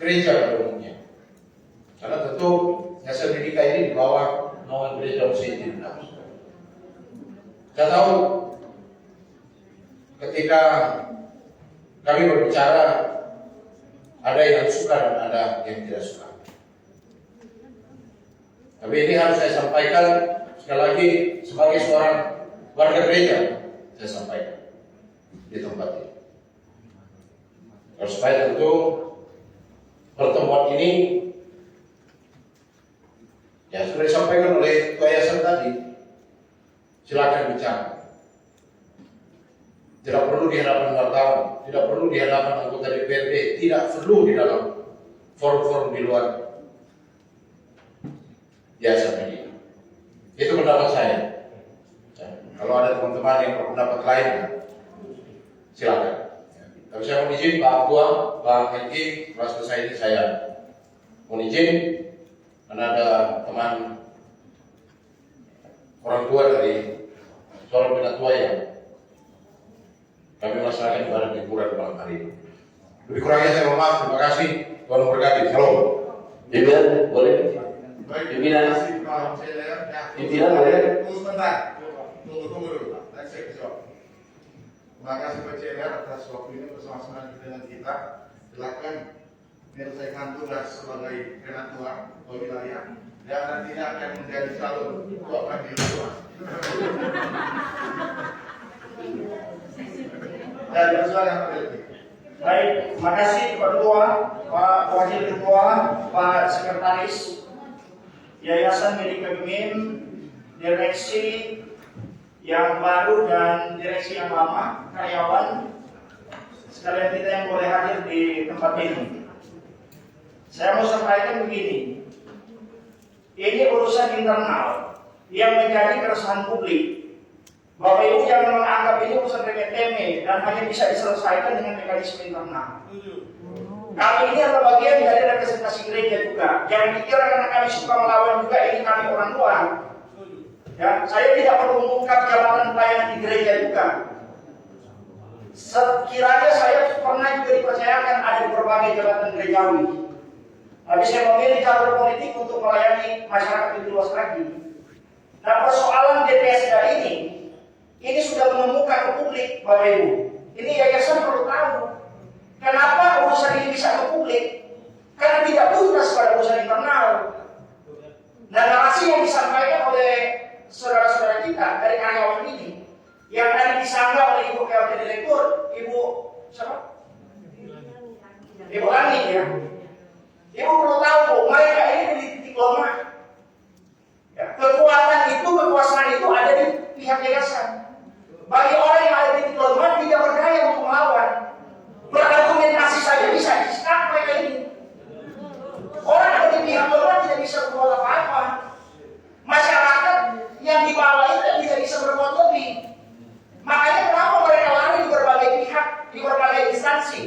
gereja pada umumnya. Karena tentu Yayasan Medika ini di bawah naungan gereja Muslim Indonesia. Saya tahu ketika kami berbicara ada yang suka dan ada yang tidak suka. Tapi ini harus saya sampaikan sekali lagi sebagai seorang warga gereja, saya sampaikan di tempat ini. Supaya tentu pertemuan ini ya sudah disampaikan oleh Ketua Yayasan tadi, silakan bicara. Tidak perlu di hadapan wartawan, tidak perlu di hadapan anggota DPRD, tidak perlu di dalam forum-forum di luar Yayasan ini. Itu pendapat saya. Kalau ada teman-teman yang berpendapat lain, silakan. Tapi saya mohon izin Pak Ketua, Pak Hengki, setelah selesai ini saya mohon izin karena ada teman orang tua dari seorang penatua yang kami melaksanakan ibadah hiburan malam hari ini. Lebih kurangnya saya mohon maaf, terima kasih, Tuhan memberkati. Shalom. Pimpinan boleh? Pimpinan boleh? Tunggu sebentar. Tunggu dulu Pak. Saya jawab. Terima kasih Pak CLR atas waktu ini bersama-sama dengan kita. Silakan menyelesaikan tugas sebagai penatua atau wilayah dan nantinya akan menjadi calon ketua panitia. Dan bersuara baik, terima kasih Pak Ketua, Pak Wakil Ketua, Pak Sekretaris Yayasan Medika Gemim, direksi yang baru dan direksi yang lama, karyawan, sekalian kita yang boleh hadir di tempat ini. Saya mau sampaikan begini, ini urusan internal yang menjadi keresahan publik. Bapak Ibu jangan menganggap ini urusan remeh-temeh dan hanya bisa diselesaikan dengan mekanisme internal. Kami ini adalah bagian dari representasi gereja juga. Jangan dikira karena kami suka melawan juga ini kami orang luar. Ya, saya tidak perlu mengungkap jabatan pelayanan di gereja juga. Sekiranya saya pernah juga dipercayakan ada di berbagai jabatan gerejawi. Tapi saya memilih jalur politik untuk melayani masyarakat lebih luas lagi. Nah, persoalan DPSK ini sudah menemukan ke publik, Bapak Ibu. Ini yayasan perlu tahu kenapa urusan ini bisa ke publik. Karena tidak tuntas pada urusan internal. Dan narasi yang disampaikan oleh saudara-saudara kita dari karyawan ini, yang tadi disanggah oleh Ibu PLT Direktur, Ibu siapa? Ibu Ani ya. Ibu perlu tahu Bu, mereka ini di titik lemah. Ya, kekuatan itu, kekuasaan itu ada di pihak yayasan. Bagi orang yang ada di titik lemah tidak berdaya untuk melawan. Berargumentasi saja bisa disekat mereka ini. Orang ada di pihak lemah tidak bisa berbuat apa-apa. Masyarakat yang di bawah itu tidak bisa berbuat lebih. Makanya kenapa mereka lari di berbagai pihak, di berbagai instansi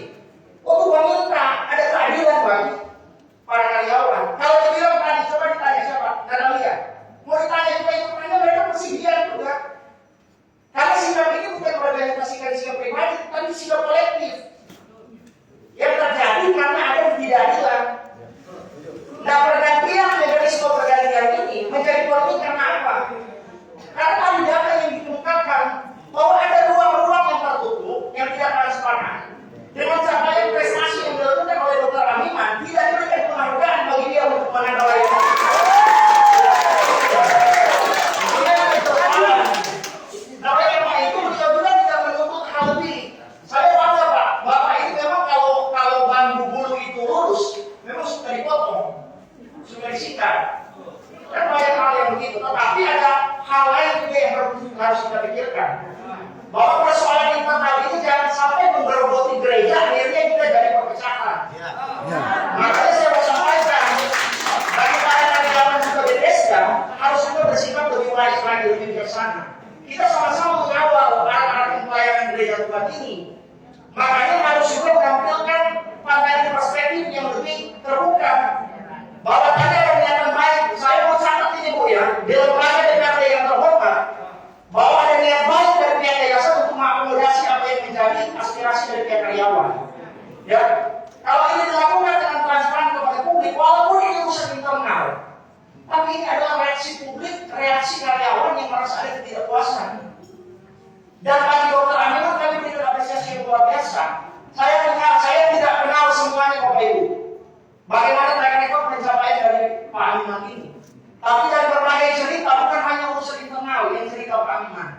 untuk meminta ada keadilan bagi para karyawan. Kalau dibilang tadi, coba ditanya siapa? Natalia. Mau ditanya juga itu karena mereka masih diam juga. Karena sikap ini bukan organisasikan sikap pribadi, tapi sikap kolektif. Yang terjadi karena ada ketidakadilan. Nah, pergantian mekanisme pergantian ini menjadi polemik karena apa? Karena ada data yang dikemukakan bahwa ada ruang-ruang yang tertutup, yang tidak transparan. Dengan capaian prestasi yang dilakukan oleh Dr. Amiman, tidak diberikan penghargaan bagi dia untuk menangkap layanan. Nah, oleh karena itu beliau juga tidak menuntut hal lebih. Saya bangga Pak, Bapak ini memang kalau bambu bulu itu lurus, memang sudah dipotong, sudah disikat. Dan banyak hal yang begitu. Tetapi ada hal lain juga yang harus kita pikirkan. Bahwa persoalan internal ini jangan sampai menggerogoti gereja, akhirnya kita jadi perpecahan. Makanya saya mau sampaikan, bagi para karyawan juga BPSK harus juga bersikap lebih baik lagi, lebih bijaksana. Kita sama-sama mengawal arah-arah pelayanan gereja Tuhan ini. Makanya harus juga menampilkan pandangan perspektif yang lebih terbuka. Bahwa tadi ada niatan baik. Saya mau catat ini Bu ya, di lembaga DPRD yang terhormat, bahwa ada niat baik dari pihak yayasan untuk mengakomodasi apa yang menjadi aspirasi dari pihak karyawan. Ya, kalau ini dilakukan dengan transparan Tetapi ini adalah reaksi publik, reaksi karyawan yang merasa ada ketidakpuasan. Dan bagi Dr. Aminah kami berikan apresiasi yang luar biasa. Saya tidak kenal semuanya Bapak Ibu. Bagaimana track record pencapaian dari Pak Aminah ini. Tapi dari berbagai cerita, bukan hanya urusan internal yang cerita Pak Aminah.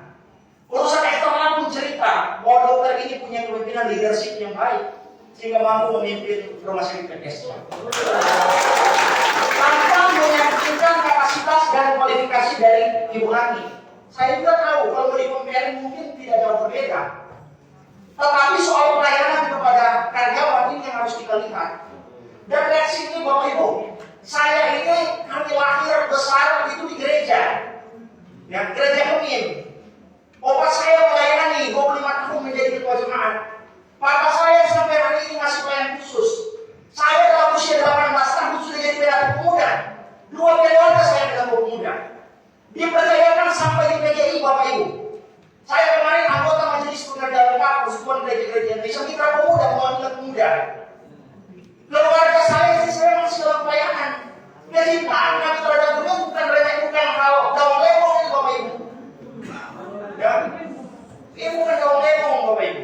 Urusan eksternal pun cerita bahwa dokter ini punya kepemimpinan leadership yang baik sehingga mampu memimpin rumah sakit PTS. Tanpa menyampingkan kapasitas dan kualifikasi dari Ibu Hani. Saya juga tahu kalau di comparing mungkin tidak jauh berbeda. Tetapi soal pelayanan kepada karyawan ini yang harus kita lihat. Dan reaksi ini Bapak Ibu, saya ini kami lahir besar itu di gereja, ya gereja Kemin. Bapak saya melayani 25 tahun menjadi ketua jemaat. Papa saya sampai hari ini masih pelayan khusus. Saya dalam usia 18 tahun sudah jadi pelayan pemuda. 2 periode saya dalam pemuda. Dipercayakan sampai di PGI Bapak Ibu. Saya kemarin anggota majelis pengajar lengkap Persekutuan Gereja-Gereja Indonesia Mitra Pemuda mewakili pemuda. Keluarga saya masih dalam pelayanan. Kecintaan kami terhadap dunia bukan hal daun lemong ini Bapak Ibu. Ya, ini bukan daun lemong Bapak Ibu.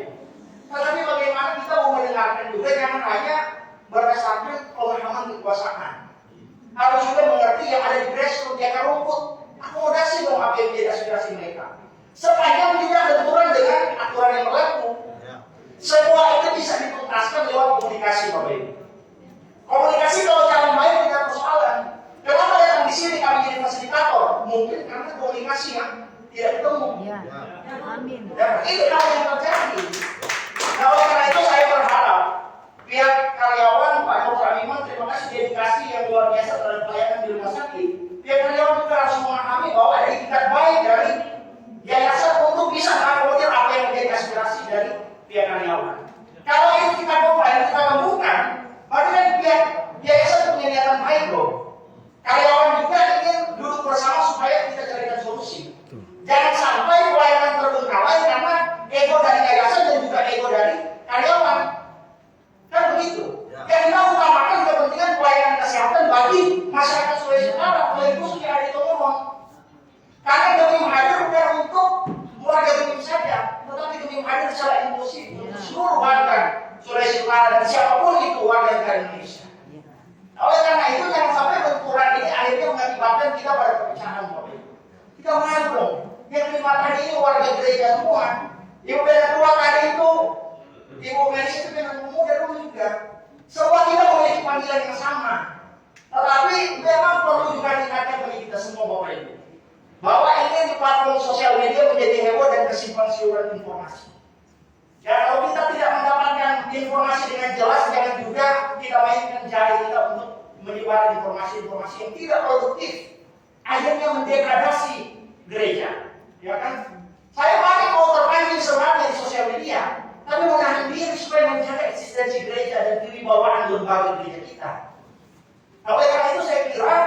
Tetapi bagaimana kita mau mendengarkan juga jangan hanya berdasarkan pemahaman kekuasaan. Harus juga mengerti yang ada di grassroots, di akar rumput. Akomodasi dong apa yang menjadi aspirasi mereka. Sepanjang tidak benturan dengan aturan yang berlaku. Semua itu bisa dituntaskan lewat komunikasi Bapak Ibu. Komunikasi kalau jalan baik tidak persoalan. Kenapa datang di sini kami jadi fasilitator? Mungkin karena komunikasi yang tidak ketemu. Ya. Amin. Dan ini hal yang terjadi. Nah, oleh karena itu saya berharap pihak karyawan Pak Dr. Aminah terima kasih dedikasi yang luar biasa terhadap pelayanan di rumah sakit. Pihak karyawan juga harus memahami bahwa ada itikat baik dari yayasan untuk bisa mengakomodir apa yang menjadi aspirasi dari pihak karyawan. Kalau itu kita combine, kita gabungkan, berarti kan pihak yayasan punya niatan baik loh. Karyawan juga ingin duduk bersama supaya kita carikan solusi. Jangan sampai pelayanan terbengkalai karena ego dari yayasan dan juga ego dari karyawan. Kan begitu. Yang kita utamakan kepentingan pelayanan kesehatan bagi masyarakat Sulawesi Utara, apalagi khususnya hari itu ngomong. Karena demi hadir bukan untuk warga Kemin saja, tetapi demi hadir secara inklusif untuk seluruh warga Sulawesi Utara dan siapapun itu warga negara Indonesia. Oleh karena itu jangan sampai benturan ini akhirnya mengakibatkan kita pada perpecahan Bapak Ibu. Kita malu dong. Yang 5 tadi ini warga gereja semua. Ibu beda tua tadi itu, Ibu Melis itu dengan pemuda dulu juga. Semua kita memiliki panggilan yang sama. Tetapi memang perlu juga diingatkan bagi kita semua Bapak Ibu. Bahwa ini di platform sosial media menjadi heboh dan kesimpang siuran informasi. Ya kalau kita tidak mendapatkan informasi dengan jelas, jangan juga kita mainkan jari kita untuk menyebar informasi-informasi yang tidak produktif. Akhirnya mendegradasi gereja. Ya kan? Saya paling mau terpanggil sebenarnya di sosial media, tapi menahan diri supaya menjaga eksistensi gereja dan kewibawaan lembaga gereja kita. Oleh karena itu saya kira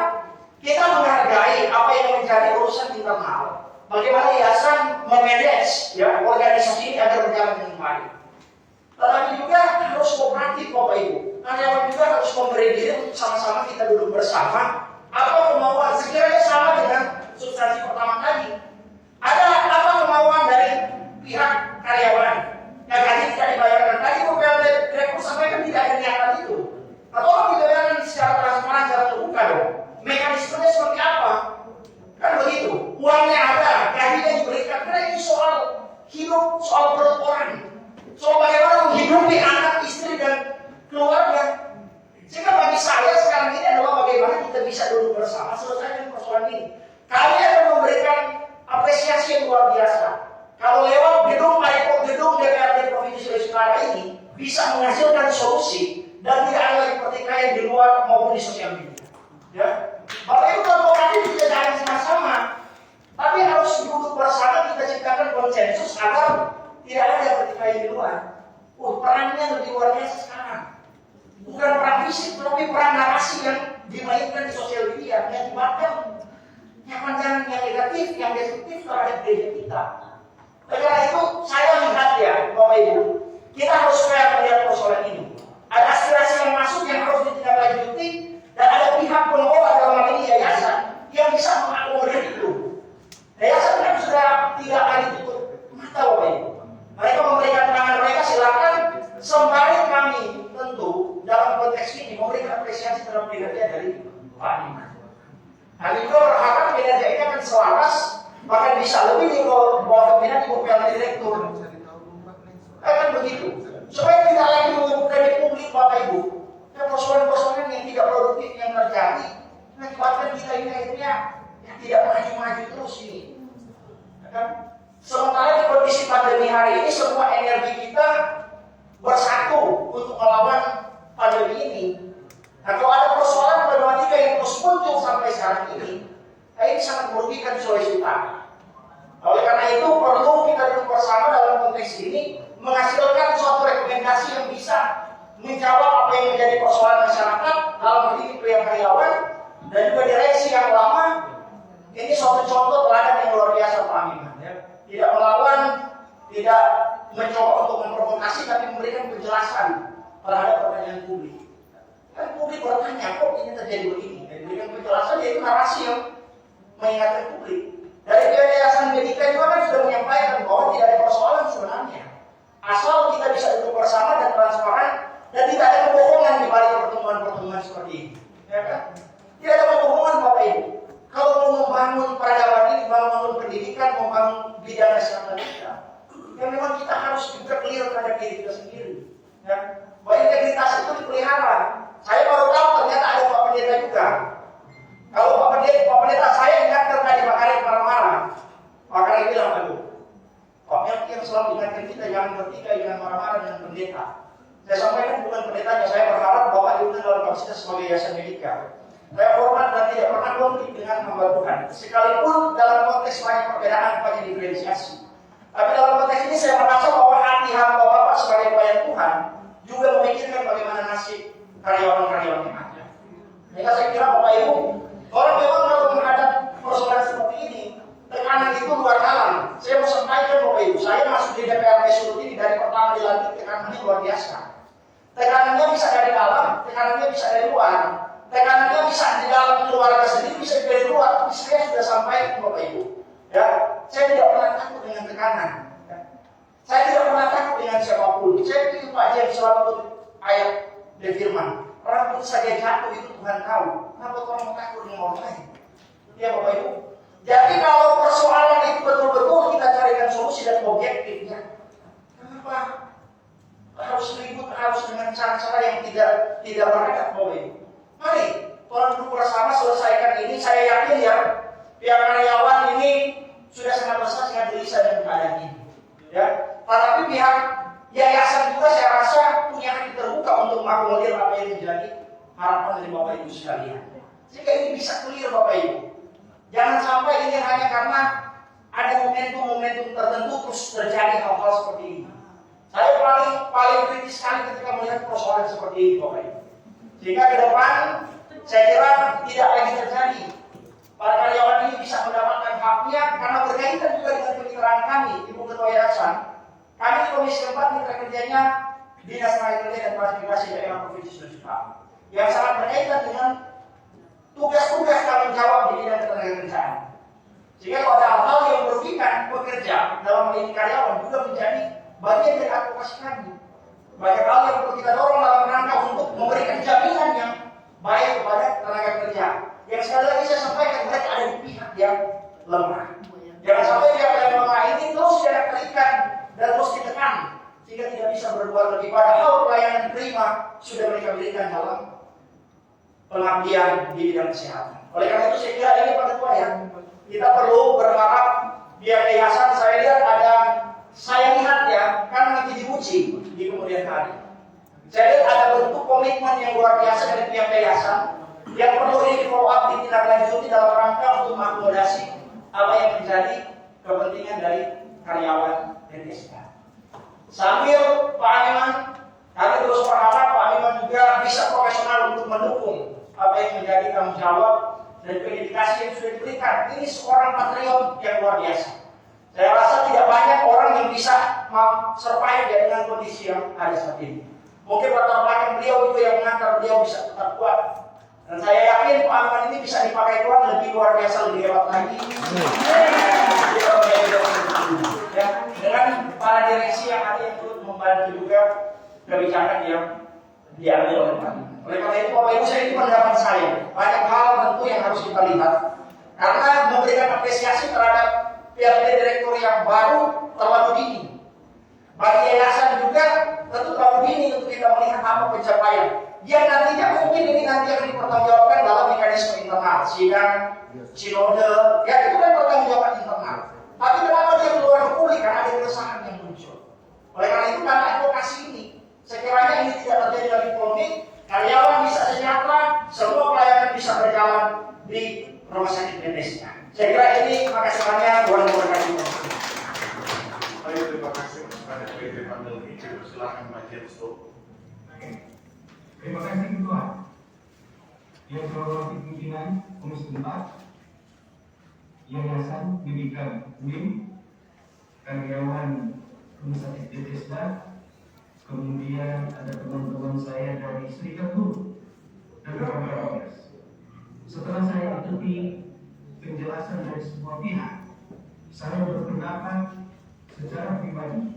kita menghargai apa yang menjadi urusan internal. Bagaimana yayasan memanage ya organisasi ini agar berjalan dengan baik. Tetapi juga harus kooperatif Bapak Ibu. Karyawan juga harus memberi diri untuk sama-sama kita duduk bersama. Apa kemauan sekiranya sama dengan substansi pertama tadi. Ada apa kemauan dari pihak karyawan yang tadi tidak dibayarkan. Tadi beberapa direktur sampaikan tidak ada niatan itu. Atau dibayarkan secara transparan, secara terbuka dong. Mekanismenya seperti apa? Kan begitu. Uangnya ada, gajinya diberikan. Karena ini soal hidup, soal perut orang. Soal bagaimana menghidupi anak, istri, dan keluarga. Sehingga bagi saya sekarang ini adalah bagaimana kita bisa duduk bersama selesaikan persoalan ini. Kami akan memberikan apresiasi yang luar biasa. Kalau lewat gedung DPRD Provinsi Sulawesi Utara ini bisa menghasilkan solusi dan tidak ada lagi pertikaian di luar maupun di sosial media. Ya, Bapak Ibu kooperatif kita jalan sama-sama, tapi harus duduk bersama kita ciptakan konsensus agar tidak ada pertikaian di luar. Perannya lebih luar biasa sekarang. Bukan perang fisik, tapi perang narasi yang dimainkan di sosial media yang menyebabkan pandangan yang negatif, yang destruktif terhadap gereja kita. Karena itu saya lihat ya, Bapak Ibu, kita harus fair melihat persoalan ini. Ada aspirasi yang masuk yang harus ditindaklanjuti dan ada pihak pengelola dalam hal ini yayasan yang bisa mengakomodir itu. Yayasan kan sudah tidak lagi tutup mata Bapak Ibu. Mereka memberikan tangan mereka, silakan. Sembari kami tentu dalam konteks ini memberikan apresiasi terhadap kinerja dari Pak Iman. Kami juga berharap kinerja ini akan selaras, bahkan bisa lebih di bawah pimpinan Ibu PLT Direktur. Akan begitu. Supaya tidak lagi mengumumkan di publik Bapak Ibu persoalan-persoalan yang tidak produktif yang terjadi, mengakibatkan kita ini akhirnya tidak maju-maju terus ini. Kan? Sementara di kondisi pandemi hari ini semua energi kita bersatu untuk melawan pandemi ini. Nah, kalau ada persoalan problematika yang terus muncul sampai sekarang ini sangat merugikan Sulawesi Utara. Oleh karena itu perlu kita duduk bersama dalam konteks ini menghasilkan suatu rekomendasi yang bisa menjawab apa yang menjadi persoalan masyarakat dalam hal ini pihak karyawan dan juga direksi yang lama. Ini suatu contoh teladan yang luar biasa Pak Amin. Tidak melawan, tidak mencoba untuk memprovokasi, tapi memberikan penjelasan terhadap pertanyaan publik. Kan publik bertanya, kok ini terjadi begini? Dan memberikan penjelasan yaitu narasi yang mengingatkan publik. Dari pihak Yayasan Medika juga kan sudah menyampaikan bahwa tidak ada persoalan sebenarnya. Asal kita bisa duduk bersama dan transparan dan tidak ada kebohongan di balik pertemuan-pertemuan seperti ini. Ya kan? Tidak ada kebohongan Bapak Ibu. Kalau mau membangun peradaban ini, membangun pendidikan, membangun bidang kesehatan kita, ya memang kita harus juga clear pada diri kita sendiri. Ya, bahwa integritas itu dipelihara. Saya baru tahu ternyata ada Pak Pendeta juga. Kalau Pak Pendeta saya ingatkan tadi Pak Karim marah-marah. Pak Karim bilang, aduh, Pak Melki yang selalu ingatkan kita jangan bertikai, jangan marah-marah dengan pendeta. Saya sampaikan bukan pendetanya, saya berharap Bapak diundang dalam kapasitas sebagai Yayasan Medika. Saya hormat dan tidak pernah konflik dengan hamba Tuhan. Sekalipun dalam konteks banyak perbedaan, banyak diferensiasi. Tapi dalam konteks ini saya merasa bahwa hati hamba Bapak sebagai pelayan Tuhan juga memikirkan bagaimana nasib karyawan-karyawan yang ada. Sehingga saya kira Bapak Ibu, orang memang kalau menghadap persoalan seperti ini, tekanan itu luar dalam. Saya mau sampaikan Bapak Ibu, saya masuk di DPRD Sulut ini dari pertama dilantik tekanannya luar biasa. Tekanannya bisa dari dalam, tekanannya bisa dari luar. Tekanannya bisa di dalam keluarga sendiri, bisa dari luar. Tapi saya sudah sampaikan Bapak Ibu, ya, saya tidak pernah takut dengan tekanan. Ya. Saya tidak pernah takut dengan siapapun. Saya pikir Pak James selalu ayat dan firman. Rambut saja jatuh itu Tuhan tahu. Kenapa orang mau takut dengan orang lain? Ya Bapak Ibu. Jadi kalau persoalan itu betul-betul kita carikan solusi dan objektif, ya. Kenapa harus ribut, harus dengan cara-cara yang tidak beradab Bapak Ibu? Mari, tolong duduk bersama selesaikan ini. Saya yakin ya, pihak karyawan ini sudah sangat besar, sangat gelisah dengan keadaan ini. Ya, tetapi pihak yayasan juga saya rasa punya hati terbuka untuk mengakomodir apa yang menjadi harapan dari Bapak Ibu sekalian. Sehingga ini bisa clear Bapak Ibu. Jangan sampai ini hanya karena ada momentum-momentum tertentu terus terjadi hal-hal seperti ini. Saya paling kritis sekali ketika melihat persoalan seperti ini Bapak Ibu. Sehingga ke depan saya kira tidak lagi terjadi. Para karyawan ini bisa mendapatkan haknya karena berkaitan juga dengan kemitraan kami, Ibu Ketua Yayasan. Kami di Komisi 4 mitra kerjanya Dinas Tenaga Kerja dan Transmigrasi Daerah Provinsi Sulawesi Utara, yang sangat berkaitan dengan tugas-tugas tanggung jawab di bidang ketenagakerjaan. Sehingga kalau ada hal-hal yang merugikan pekerja dalam hal ini karyawan juga menjadi bagian dari advokasi kami. Banyak hal yang perlu kita dorong dalam rangka untuk memberikan jaminan yang baik kepada tenaga kerja. Yang sekali lagi saya sampaikan, mereka ada di pihak yang lemah. Jangan sampai pihak yang lemah ini terus diadakan dan terus ditekan sehingga tidak bisa berbuat lebih. Padahal pelayanan prima sudah mereka berikan dalam pengabdian di bidang kesehatan. Oleh karena itu saya kira ini Pak Ketua ya, kita perlu berharap pihak yayasan. Saya lihat ya, kan nanti diuji di kemudian hari. Saya lihat ada bentuk komitmen yang luar biasa dari pihak yayasan yang perlu ini follow up ditindaklanjuti dalam rangka untuk mengakomodasi apa yang menjadi kepentingan dari karyawan DTSK. Sambil Pak Iman, kami terus berharap Pak Iman juga bisa profesional untuk mendukung apa yang menjadi tanggung jawab dan dedikasi yang sudah diberikan. Ini seorang patriot yang luar biasa. Saya rasa tidak banyak orang yang bisa survive dengan kondisi yang ada saat ini. Mungkin latar belakang beliau juga yang mengantar beliau bisa tetap kuat. Dan saya yakin pengalaman ini bisa dipakai Tuhan lebih luar biasa, lebih hebat lagi. Ya, dengan para direksi yang ada yang turut membantu juga kebijakan yang diambil oleh Pak. Oleh karena itu, Bapak Ibu, saya ini pendapat saya. Banyak hal tentu yang harus kita lihat. Karena memberikan apresiasi terhadap PLT direktur yang baru terlalu dini. Bagi yayasan juga tentu terlalu dini untuk kita melihat apa pencapaian. Yang nantinya mungkin ini nanti akan dipertanggungjawabkan dalam mekanisme internal, sidang, sinode, ya itu kan pertanggungjawaban internal. Tapi kenapa dia keluar ke publik? Karena ada keresahan yang muncul. Oleh karena itu, karena advokasi ini, sekiranya ini tidak terjadi lagi polemik, karyawan bisa sejahtera, semua pelayanan bisa berjalan di rumah sakit Bethesda. Saya kira ini, makasih banyak, Tuhan memberkati. Baik, terima kasih kepada PT Pandelgi. Silakan Pak Jensto. Terima kasih Ketua. Yang saya hormati pimpinan Komisi 4, Yayasan Bimbingan UIN, karyawan Rumah Sakit Bethesda, kemudian ada teman-teman saya dari Serikat Buruh dan kawan-kawan. Setelah saya ikuti penjelasan dari semua pihak, saya berpendapat secara pribadi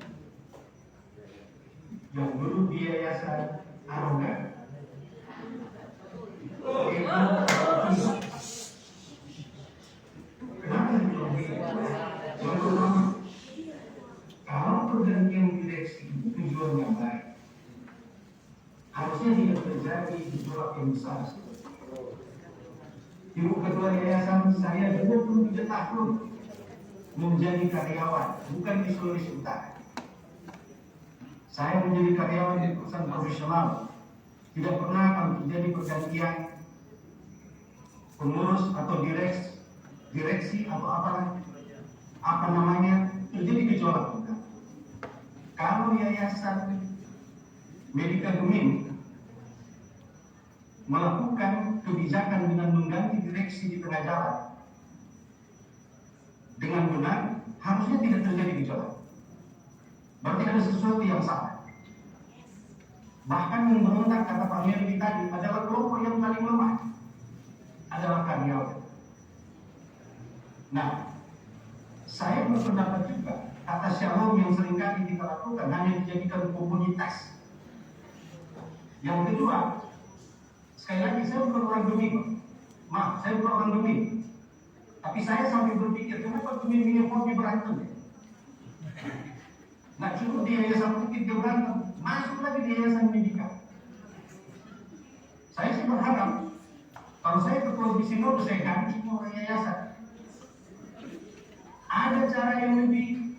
yang dulu di Yayasan arogan. Kenapa dibilang begitu? Yang pertama, kalau pergantian direksi itu tujuan yang baik, harusnya tidak terjadi gejolak yang besar. Ibu Ketua Yayasan, saya 23 tahun menjadi karyawan, bukan di Sulawesi Utara. Saya menjadi karyawan di perusahaan profesional. Tidak pernah akan terjadi pergantian pengurus atau direksi atau apa namanya, terjadi gejolak. Kalau Yayasan Medika Gemini melakukan kebijakan dengan mengganti direksi di tengah jalan dengan benar, harusnya tidak terjadi gejolak. Berarti ada sesuatu yang salah. Bahkan yang berontak, kata Pak Meldi tadi, adalah kelompok yang paling lemah, adalah karyawan. Nah, saya berpendapat juga, kata Shalom yang seringkali kita lakukan hanya dijadikan komunitas. Yang kedua, sekali lagi saya bukan orang Gemini. Maaf, saya bukan orang Gemini. Tapi saya sampai berpikir, kenapa Gemini yang hobi berantem? Nah, cukup di Yayasan Bukit dia berantem, masuk lagi di Yayasan Medika. Saya sih berharap, kalau saya ketua di sinode, saya ganti semua yayasan. Ada cara yang lebih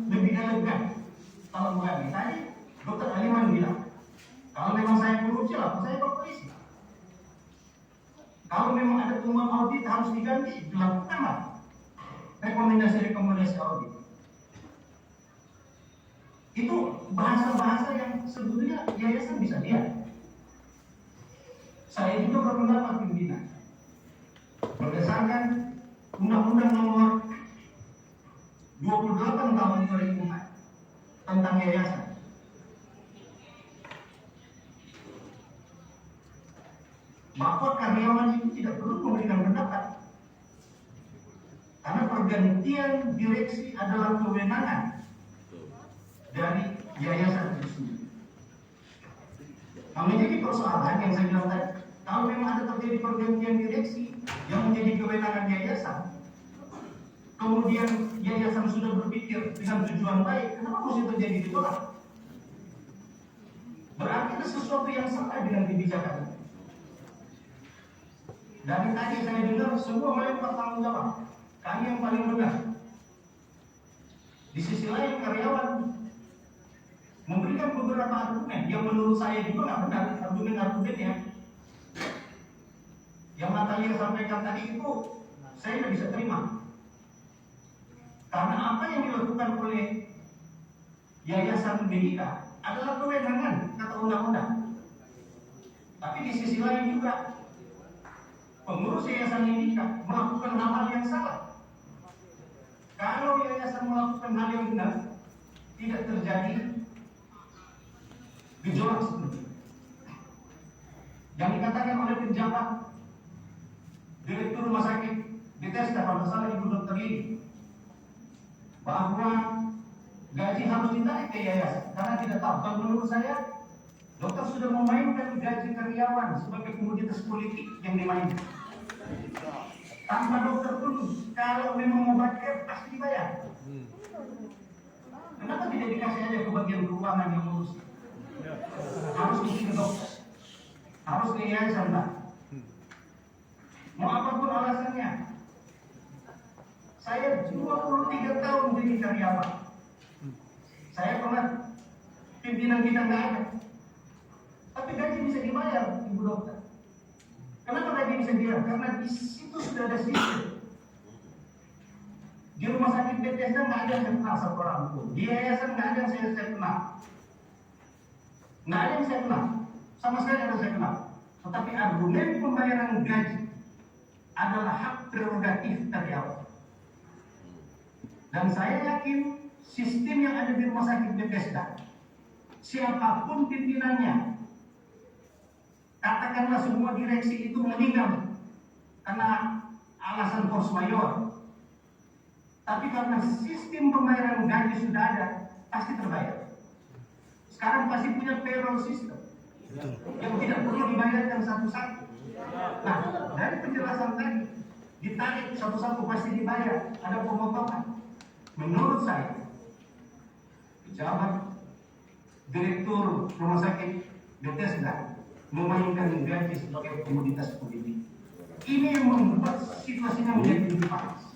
elegan. Kalau bukan tadi, Dr. Aliman bilang, kalau memang saya korupsi, lah saya ke polisi. Kalau memang ada temuan audit harus diganti, dilakukanlah rekomendasi audit. Itu bahasa-bahasa yang sebetulnya yayasan bisa lihat. Saya juga berpendapat pimpinan, berdasarkan Undang-Undang Nomor 28 Tahun 2004 tentang yayasan. Bahwa karyawan itu tidak perlu memberikan pendapat, karena pergantian direksi adalah kewenangan dari yayasan itu sendiri. Nah, menjadi persoalan yang saya bilang tadi, kalau memang ada terjadi pergantian direksi yang menjadi kewenangan yayasan, kemudian yayasan sudah berpikir dengan tujuan baik, kenapa mesti terjadi gejolak? Berarti ada sesuatu yang salah dengan kebijakan. Dari tadi saya dengar semua melempar tanggung jawab, kami yang paling benar. Di sisi lain karyawan memberikan beberapa argumen yang menurut saya juga nggak benar, argumen-argumennya. Yang Natalia sampaikan tadi itu saya tidak bisa terima. Karena apa yang dilakukan oleh Yayasan Medika adalah kewenangan kata undang-undang. Tapi di sisi lain juga pengurus Yayasan Medika melakukan hal-hal yang salah. Kalau yayasan melakukan hal yang benar, tidak terjadi gejolak seperti itu. Yang dikatakan oleh menjabat Direktur Rumah Sakit Bethesda pada salah Ibu Dokter ini bahwa gaji harus ditarik ke yayasan karena tidak tahu. Kalau menurut saya, dokter sudah memainkan gaji karyawan sebagai komoditas politik yang dimainkan. Tanpa dokter pun, kalau memang mau bayar pasti dibayar. Kenapa tidak dikasih aja ke bagian keuangan yang ngurus? Harus ke dokter, harus ke yayasan, Pak. Mau apapun alasannya. Saya 23 tahun jadi karyawan. Saya pernah pimpinan kita nggak ada, tapi gaji bisa dibayar, Ibu Dokter. Kenapa gaji bisa dibayar? Karena di situ sudah ada sistem. Di rumah sakit Bethesda nggak ada yang saya kenal satu orang pun. Di yayasan nggak ada yang saya kenal. Nggak ada yang saya kenal. Sama sekali ada yang saya kenal. Tetapi argumen pembayaran gaji adalah hak prerogatif karyawan. Dan saya yakin sistem yang ada di rumah sakit Bethesda, siapapun pimpinannya, katakanlah semua direksi itu meninggal karena alasan force majeure, tapi karena sistem pembayaran gaji sudah ada, pasti terbayar. Sekarang pasti punya payroll system yang tidak perlu dibayarkan satu-satu. Nah, dari penjelasan tadi, ditarik satu-satu pasti dibayar, ada pemotongan. Menurut saya, pejabat Direktur Rumah Sakit Bethesda memainkan gaji sebagai komoditas politik. Ini yang membuat situasinya menjadi lebih panas.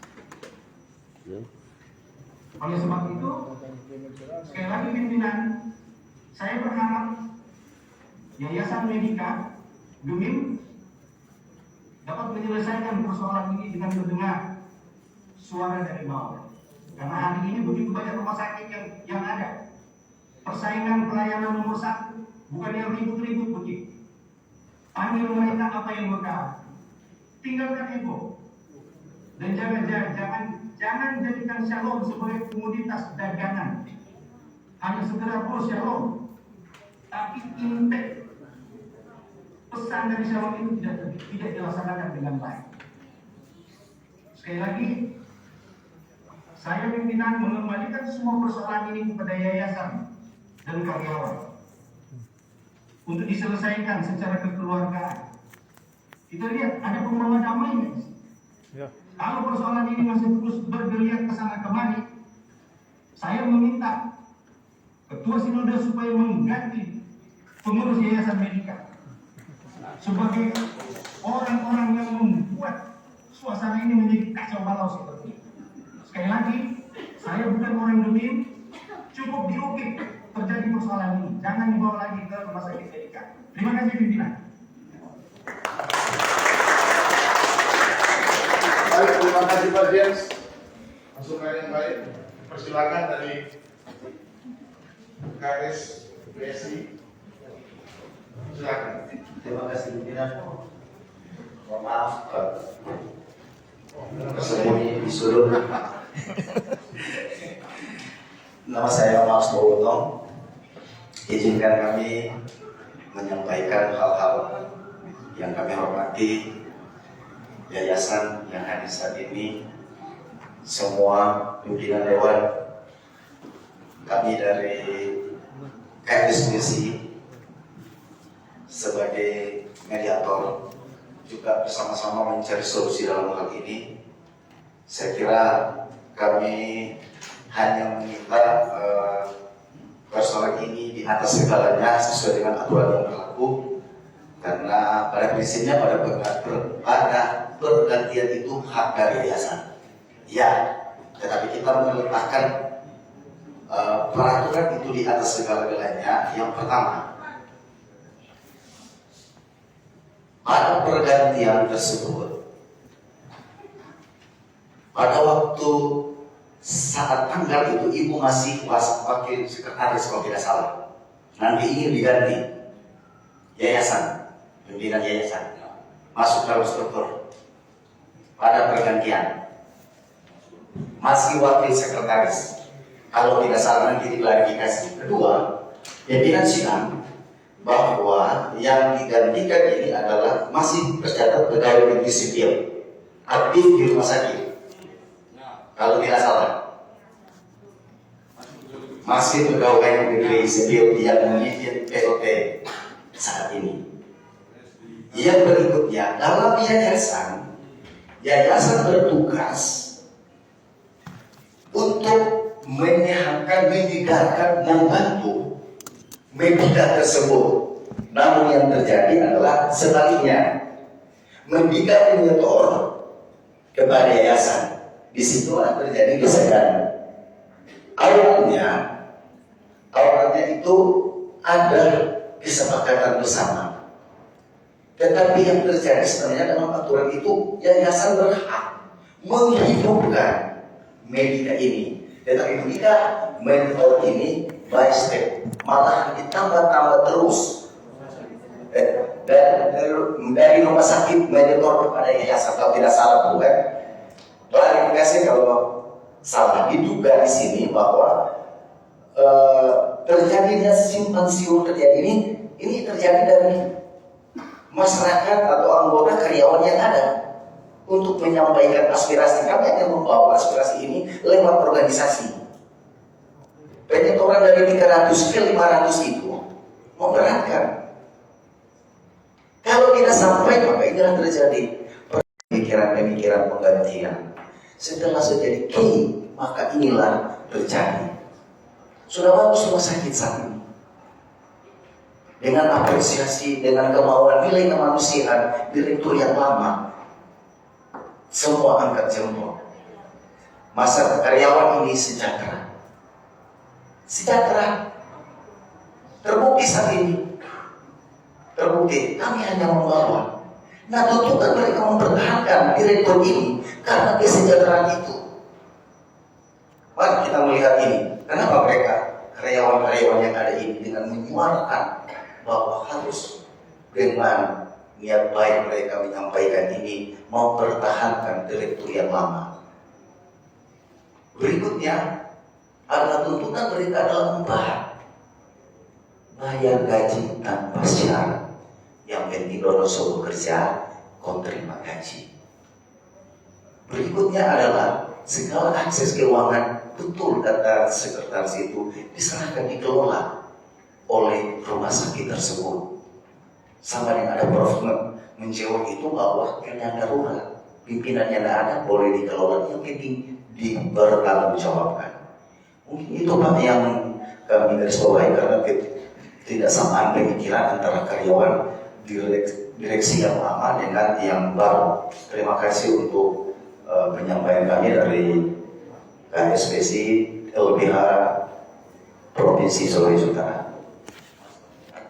Oleh sebab itu, sekali lagi pimpinan, saya berharap Yayasan Medika Dumim dapat menyelesaikan persoalan ini dengan mendengar suara dari bawah. Karena hari ini begitu banyak rumah sakit yang ada. Persaingan pelayanan nomor 1, bukan yang ribut-ribut begitu. Panggil mereka apa yang mereka. Tinggalkan ego. Dan jangan jadikan Shalom sebagai komoditas dagangan. Hanya sekedar Shalom. Tapi intek pesan dari Shalom itu tidak dilaksanakan dengan baik. Sekali lagi, saya pimpinan mengembalikan semua persoalan ini kepada yayasan dan karyawan untuk diselesaikan secara kekeluargaan. Kita lihat ada pembawa damai. Ya. Kalau persoalan ini masih terus bergeliat ke sana kemari, saya meminta Ketua Sinode supaya mengganti pengurus Yayasan Medika sebagai orang-orang yang membuat suasana ini menjadi kacau balau seperti ini. Sekali lagi, saya bukan orang Dumim, cukup diukir terjadi persoalan ini. Jangan dibawa lagi ke rumah sakit Medika. Terima kasih pimpinan. Baik, terima kasih Pak James. Masukan yang baik. Persilakan dari KS BSI. Silakan. Terima kasih pimpinan. Mohon maaf tersembunyi di sudut. Nama saya Mas Bowotong. Izinkan kami menyampaikan hal-hal yang kami hormati yayasan yang hadir saat ini, semua pimpinan dewan, kami dari KSBSI sebagai mediator juga bersama-sama mencari solusi dalam hal ini. Saya kira kami hanya meminta persoalan ini di atas segalanya sesuai dengan aturan yang berlaku, karena pada prinsipnya pada pergantian itu hak dari yayasan. Ya, tetapi kita meletakkan peraturan itu di atas segala-galanya. Yang pertama, pada pergantian tersebut, pada waktu saat tanggal itu ibu masih wakil sekretaris kalau tidak salah. Nanti ingin diganti yayasan, pimpinan yayasan masuk dalam struktur. Pada pergantian masih wakil sekretaris, kalau tidak salah nanti diklarifikasi. Kedua, pimpinan sidang bahwa yang digantikan ini adalah masih tercatat pegawai negeri sipil aktif di rumah sakit. Kalau tidak salah, masih pegawai negeri sipil yang memiliki POT saat ini. Yang berikutnya, dalam yayasan bertugas untuk menyehatkan, menyegarkan, membantu mendidik tersebut. Namun yang terjadi adalah sebaliknya, mendidik menyetor kepada yayasan. Di situlah terjadi gesekan. Awalnya itu ada kesepakatan bersama. Tetapi yang terjadi sebenarnya dalam aturan itu, yayasan berhak menghidupkan media ini. Tetapi jika mentor ini by step, malah ditambah-tambah terus. Dan dari rumah sakit mentor kepada yayasan, kalau tidak salah bukan? Klarifikasi kalau salah, diduga di sini bahwa terjadinya simpang siur terjadi ini terjadi dari masyarakat atau anggota karyawan yang ada untuk menyampaikan aspirasi. Kami hanya membawa aspirasi ini lewat organisasi. Penyetoran dari 300 ke 500 itu memberatkan. Kalau tidak sampai, maka inilah terjadi pemikiran-pemikiran penggantian. Setelah terjadi key, maka inilah terjadi. Sudah bagus rumah sakit saat ini. Dengan apresiasi, dengan kemauan, nilai kemanusiaan, direktur yang lama, semua angkat jempol. Masa karyawan ini sejahtera. Sejahtera. Terbukti saat ini. Terbukti, kami hanya membawa. Nah, tuntutan mereka mempertahankan direktur ini karena kesejahteraan itu. Mari kita melihat ini. Kenapa mereka, karyawan-karyawan yang ada ini, dengan menyuarakan bahwa harus dengan niat baik mereka menyampaikan ini, mempertahankan direktur yang lama. Berikutnya adalah tuntutan mereka dalam bayar gaji tanpa syarat. Yang penting dono bekerja, kau terima gaji. Berikutnya adalah segala akses keuangan, betul kata sekretaris itu, diserahkan dikelola oleh rumah sakit tersebut. Sama dengan ada Prof menjawab itu bahwa karena darurat, pimpinannya tidak ada, boleh dikelola, yang penting dibertanggungjawabkan. Mungkin itu Pak yang kami garis bawahi, karena tidak samaan pemikiran antara karyawan direksi yang lama dengan yang baru. Terima kasih untuk penyampaian kami dari KSPC LBH Provinsi Sulawesi Utara.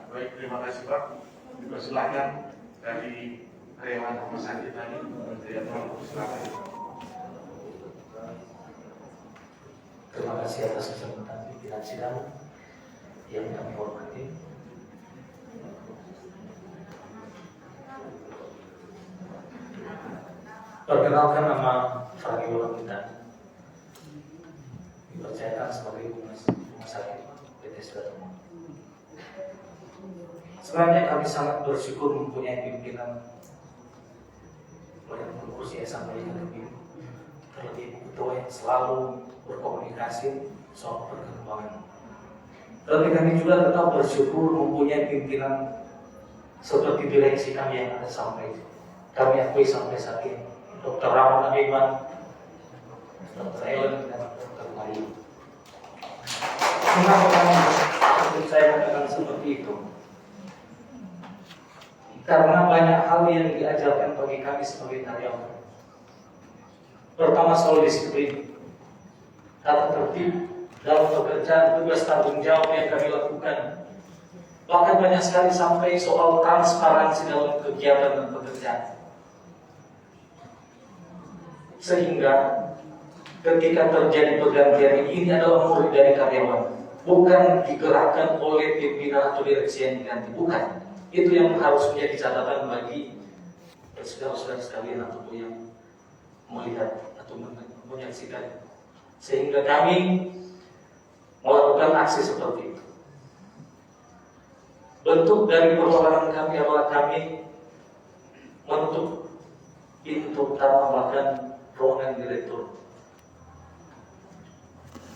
Baik, terima kasih Pak. Dipersilakan dari karyawan rumah sakit tadi, silakan. Terima kasih atas kesempatan pimpinan sidang yang kami hormati. Perkenalkan, nama Franky Wolamintan, dipercayakan sebagai humas rumah sakit PT Sudarmo. Sebenarnya kami sangat bersyukur mempunyai pimpinan yang berkursi sampai lebih terlebih ketua yang selalu berkomunikasi soal perkembangan. Tapi kami juga tetap bersyukur mempunyai pimpinan seperti direksi kami yang ada sampai kami akui sampai saat ini. Dr. Rahman Adiman, Dr. Ellen, dan Dr. Mayu. Kenapa saya katakan seperti itu? Karena banyak hal yang diajarkan bagi kami sebagai karyawan. Pertama, soal disiplin, tata tertib dalam pekerjaan, tugas tanggung jawab yang kami lakukan. Bahkan banyak sekali sampai soal transparansi dalam kegiatan dan pekerjaan. Sehingga ketika terjadi pergantian ini adalah murid dari karyawan, bukan digerakkan oleh pimpinan atau direksi yang diganti, bukan. Itu yang harus menjadi catatan bagi saudara-saudara sekalian ataupun yang melihat atau menyaksikan. Sehingga kami melakukan aksi seperti itu. Bentuk dari perlawanan kami adalah kami menutup pintu utama bahkan ruangan direktur.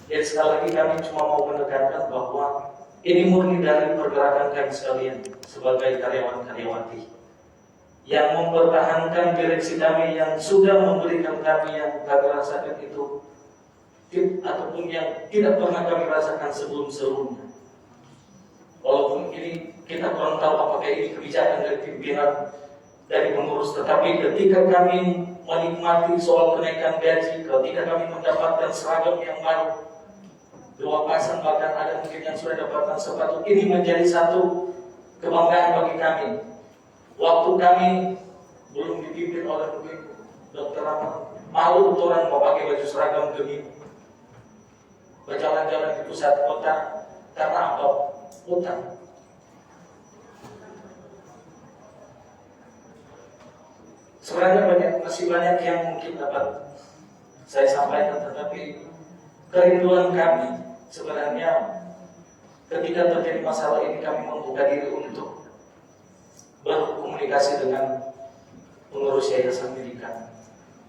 Jadi sekali lagi kami cuma mau menekankan bahwa ini murni dari pergerakan kami sekalian sebagai karyawan-karyawati yang mempertahankan direksi kami yang sudah memberikan kami yang kami rasakan itu ataupun yang tidak pernah kami rasakan sebelum-sebelumnya. Walaupun ini kita kurang tahu apakah ini kebijakan dari pimpinan, dari pengurus, tetapi ketika kami menikmati soal kenaikan gaji, ketika kami mendapatkan seragam yang baru, 2 pasang, bahkan ada mungkin yang sudah dapatkan sepatu, ini menjadi satu kebanggaan bagi kami. Waktu kami belum dipimpin oleh begitu Dr. Rahmat, malu orang mau pakai baju seragam begini, berjalan-jalan di pusat kota karena apa? Utang. Sebenarnya masih banyak yang mungkin dapat saya sampaikan, tetapi kerinduan kami sebenarnya ketika terjadi masalah ini kami membuka diri untuk berkomunikasi dengan pengurus yayasan pendidikan.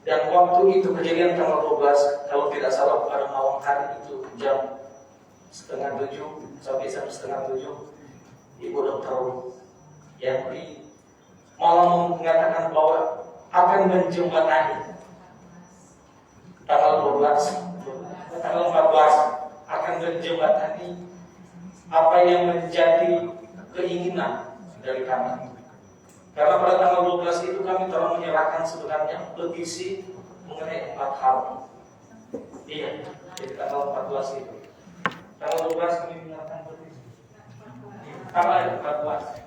Dan waktu itu kejadian tanggal 12, kalau tidak salah pada malam hari itu jam 6:30 sampai jam 6:30, Ibu Dokter Yanti malah mengatakan bahwa akan menjembatani tanggal 14 akan menjembatani apa yang menjadi keinginan dari kami. Karena pada tanggal 12 itu kami telah menyerahkan sebenarnya petisi mengenai 4 hal. Iya, jadi tanggal 14 itu. Tanggal 12 kami menyerahkan petisi. Tanggal 14.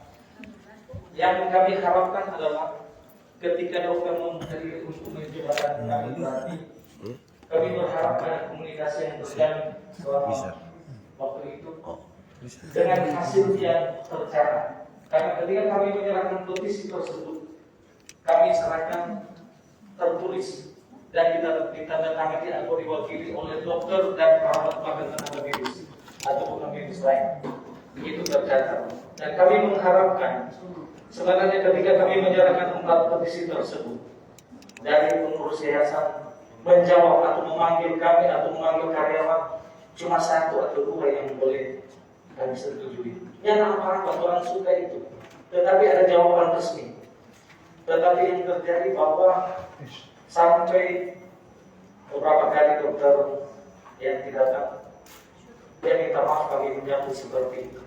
Yang kami harapkan adalah ketika dokter mencari untuk menjembatani kami berarti kami berharap ada komunikasi yang berjalan selama waktu itu dengan hasil yang tercatat. Karena ketika kami menyerahkan petisi tersebut, kami serahkan tertulis dan ditandatangani atau diwakili oleh dokter dan perawat bahkan tenaga medis atau medis lain. Itu tercatat. Dan kami mengharapkan sebenarnya ketika kami menyerahkan 4 petisi tersebut, dari pengurus yayasan menjawab atau memanggil kami atau memanggil karyawan cuma 1 atau 2 yang boleh kami setujui. Yang apa orang suka itu, tetapi ada jawaban resmi. Tetapi yang terjadi bahwa sampai beberapa kali dokter yang tidak datang, dia minta maaf kami menyambut seperti itu.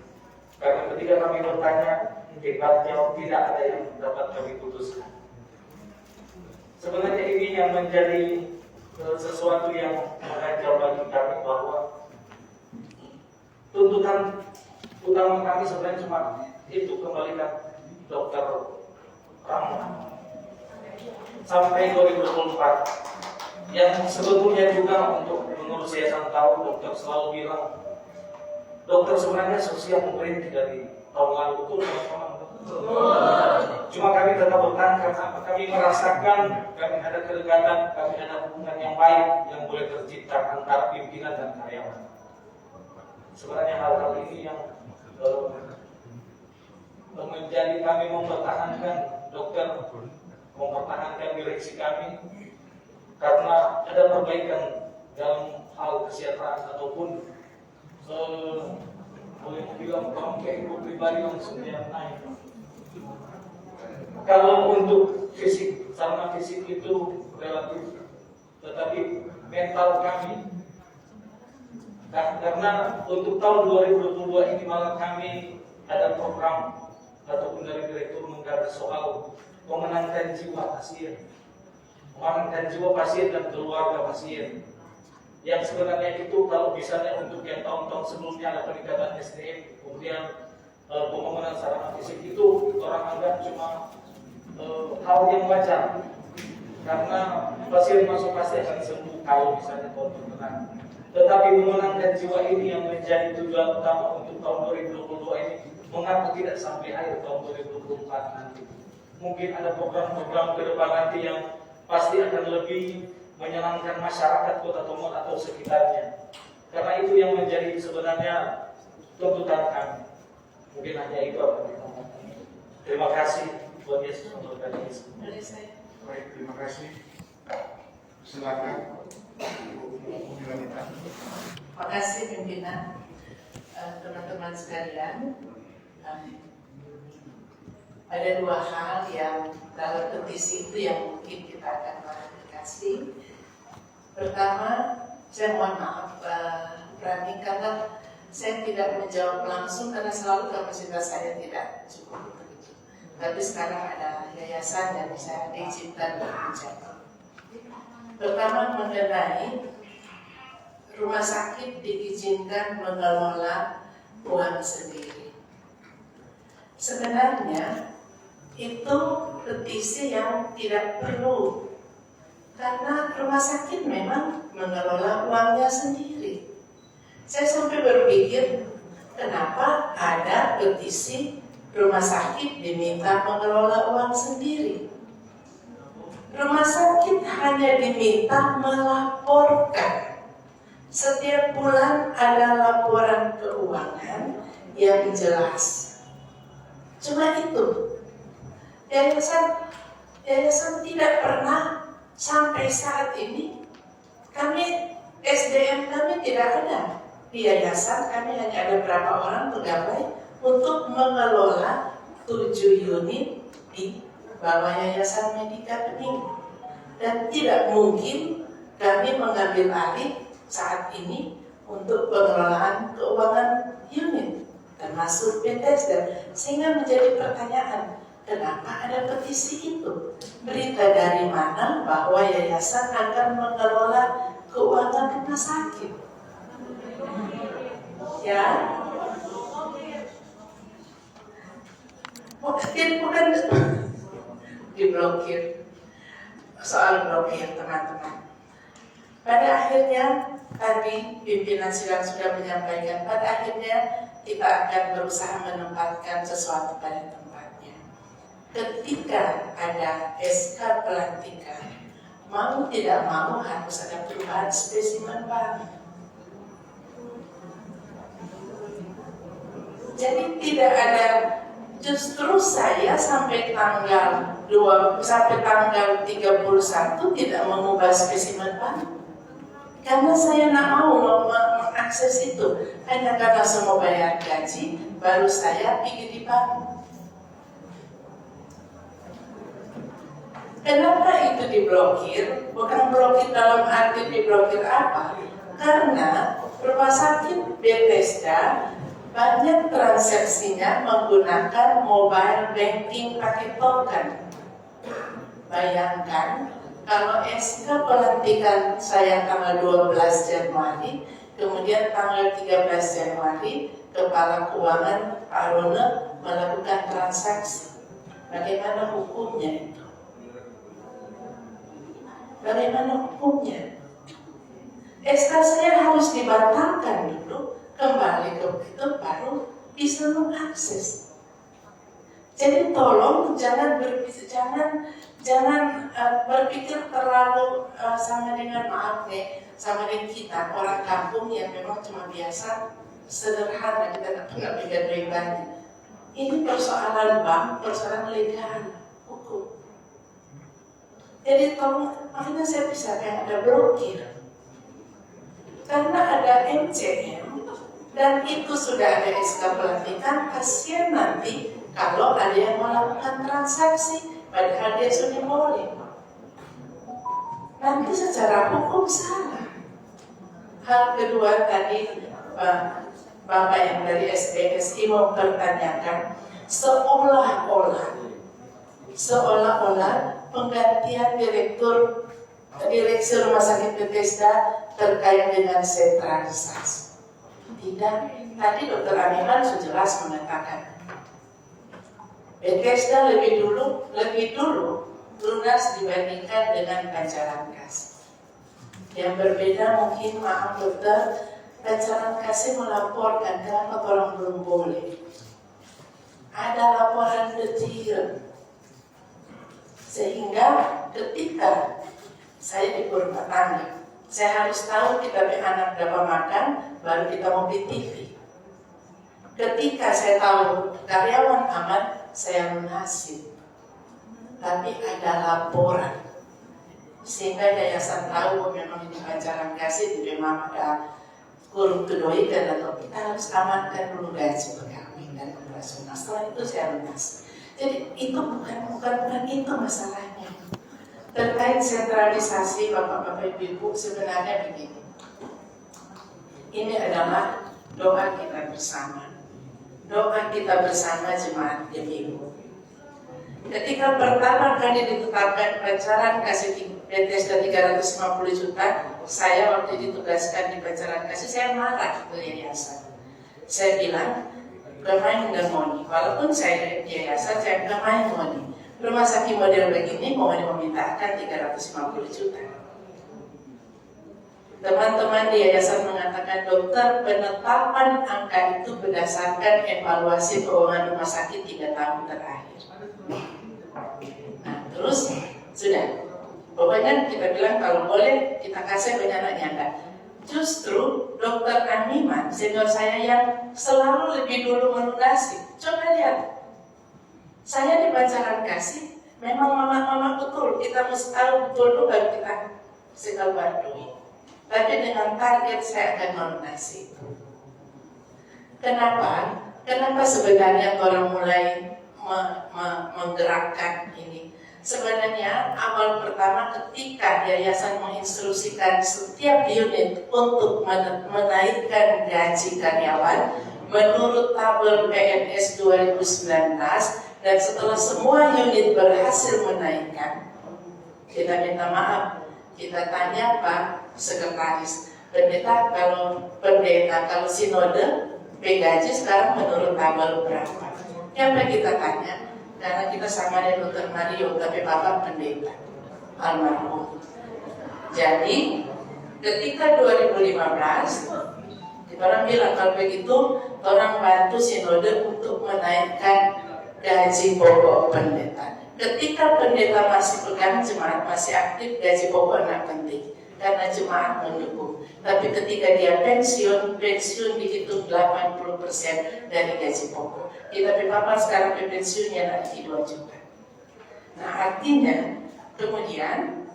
Karena ketika kami bertanya, hebat jawab tidak ada yang dapat kami putuskan. Sebenarnya ini yang menjadi sesuatu yang mengajak bagi kami bahwa tuntutan utama kami sebenarnya cuma itu, kembalikan Dokter Rahmat sampai 2024. Yang sebetulnya juga untuk pengurus yayasan tahu, dokter selalu bilang dokter sebenarnya sosial berhenti dari tahun lalu, betul teman-teman. Cuma kami tetap bertahan karena kami merasakan kami ada kedekatan, kami ada hubungan yang baik yang boleh tercipta antara pimpinan dan karyawan. Sebenarnya hal-hal ini yang menjadi kami mempertahankan dokter, mempertahankan direksi kami karena ada perbaikan dalam hal kesejahteraan ataupun boleh bilang bangkai pribadi langsung yang naik. Kalau untuk fisik, sarana fisik itu relatif, tetapi mental kami, karena untuk tahun 2022 ini malah kami ada program ataupun dari direktur menggarap soal memenangkan jiwa pasien, memenangkan jiwa pasien dan keluarga pasien. Yang sebenarnya itu kalau misalnya untuk yang tahun-tahun sebelumnya ada peningkatan SDM, kemudian pembangunan sarana fisik itu orang anggap cuma hal yang wajar, karena pasien masuk pasti akan sembuh kalau misalnya tahun berkenan. Tetapi memenangkan jiwa ini yang menjadi tujuan utama untuk tahun 2022 ini, mengapa tidak sampai akhir tahun 2024 nanti? Mungkin ada program-program ke depan nanti yang pasti akan lebih menyenangkan masyarakat Kota Tomon atau sekitarnya. Karena itu yang menjadi sebenarnya tuntutan kami. Mungkin hanya itu apa yang ngomong. Terima kasih buat Yesus untuk tadi. Dari saya. Baik, terima kasih. Silakan Bu Wanita. Terima kasih pimpinan, teman-teman sekalian. Ada dua hal yang dalam petisi itu yang mungkin kita akan klarifikasi. Pertama, saya mohon maaf Rani, karena saya tidak menjawab langsung karena selalu kapasitas saya tidak cukup untuk itu. Tapi sekarang ada yayasan dan saya diizinkan berbicara. Pertama, mengenai rumah sakit diizinkan mengelola uang sendiri. Sebenarnya itu petisi yang tidak perlu, karena rumah sakit memang mengelola uangnya sendiri. Saya sampai berpikir, kenapa ada petisi rumah sakit diminta mengelola uang sendiri? Rumah sakit hanya diminta melaporkan. Setiap bulan ada laporan keuangan yang jelas. Cuma itu. Yayasan tidak pernah sampai saat ini, kami SDM kami tidak ada. Di yayasan kami hanya ada berapa orang pegawai untuk mengelola 7 unit di bawah Yayasan Medika Bening. Dan tidak mungkin kami mengambil alih saat ini untuk pengelolaan keuangan unit termasuk Bethesda, sehingga menjadi pertanyaan, kenapa ada petisi itu? Berita dari mana bahwa yayasan akan mengelola keuangan rumah sakit? Ya, bukan diblokir. Soal blokir, teman-teman. Pada akhirnya tadi pimpinan sidang sudah menyampaikan, pada akhirnya kita akan berusaha menempatkan sesuatu pada tempatnya. Ketika ada SK pelantikan, mau tidak mau harus ada perubahan spesimen baru. Jadi tidak ada, justru saya sampai tanggal 31 tidak mengubah spesimen baru. Karena saya tidak mau mengakses itu. Hanya karena semua bayar gaji, baru saya pikir di bank. Kenapa itu diblokir? Bukan blokir dalam arti diblokir apa? Karena rumah sakit Bethesda banyak transaksinya menggunakan mobile banking pakai token. Bayangkan kalau SK pelantikan saya tanggal 12 Januari, kemudian tanggal 13 Januari Kepala Keuangan Pak Rone melakukan transaksi. Bagaimana hukumnya itu? Bagaimana hukumnya? SK saya harus dibatalkan dulu, kembali ke itu baru bisa mengakses. Jadi tolong jangan berpikir terlalu sama dengan sama dengan kita orang kampung yang memang cuma biasa sederhana, kita tidak pernah pikir lebih banyak. Ini persoalan bank, persoalan legal, hukum. Jadi tolong, makanya saya bisa yang ada blokir. Karena ada MCM dan itu sudah ada SK pelantikan, kasihan nanti kalau ada yang melakukan transaksi padahal dia sudah boleh. Nanti secara hukum salah. Hal kedua tadi Bapak yang dari SPSI mempertanyakan seolah-olah penggantian direksi rumah sakit Bethesda terkait dengan sentralisasi. Tidak, tadi Dr. Amiman sudah jelas mengatakan Bethesda lebih dulu lunas dibandingkan dengan Pancaran Kasih. Yang berbeda mungkin, maaf dokter, Pancaran Kasih melaporkan kenapa orang belum boleh. Ada laporan detail. Sehingga ketika saya di rumah tangga, saya harus tahu kita punya anak berapa makan, baru kita mau beli TV. ketika saya tahu karyawan aman, saya lunasi. Tapi ada laporan, sehingga yayasan tahu memang ini pancaran kasih, memang ada kurung kedoikan atau kita harus amankan dulu gaji pegawai dan operasional. Setelah itu saya lunasi. Jadi itu bukan itu masalahnya. Terkait sentralisasi Bapak-Bapak Ibu, sebenarnya begini. Ini adalah doa kita bersama. Doa kita bersama jemaat Ibu. Ketika pertama kali ditetapkan pancaran kasih Bethesda 350 juta, saya waktu ditugaskan di pancaran kasih, saya marah ke yayasan. Saya bilang, bermain dengan moni. Walaupun saya di yayasan, saya bermain moni. Rumah sakit model begini mau memintakan 350 juta. Teman-teman di yayasan mengatakan, dokter, penetapan angka itu berdasarkan evaluasi keuangan rumah sakit 3 tahun terakhir. Nah, terus sudah. Pokoknya kita bilang kalau boleh kita kasih banyak nyanda. Justru dokter Animan, senior saya yang selalu lebih dulu melunasi. Coba lihat, saya di pancaran kasih, memang mama-mama betul, kita mesti tahu betul dulu baru kita sekal bantu. Tapi dengan target saya akan melunasi. Kenapa? Kenapa sebenarnya orang mulai menggerakkan ini? Sebenarnya awal pertama ketika yayasan menginstruksikan setiap unit untuk menaikkan gaji karyawan menurut tabel PNS 2019, dan setelah semua unit berhasil menaikkan, kita minta maaf, kita tanya Pak Sekretaris, pendeta kalau sinode gaji sekarang menurut tabel berapa? Yang kita tanya, karena kita sama dengan Dr. Mario, tapi Bapak pendeta almarhum. Jadi ketika 2015, orang bilang kalau begitu orang bantu sinode untuk menaikkan gaji pokok pendeta. Ketika pendeta masih pegang, jemaat masih aktif, gaji pokok tidak penting karena jemaat mendukung. Tapi ketika dia pensiun dihitung 80% dari gaji pokok. Tapi Bapak sekarang pensiunnya nanti 2 juta. Nah artinya kemudian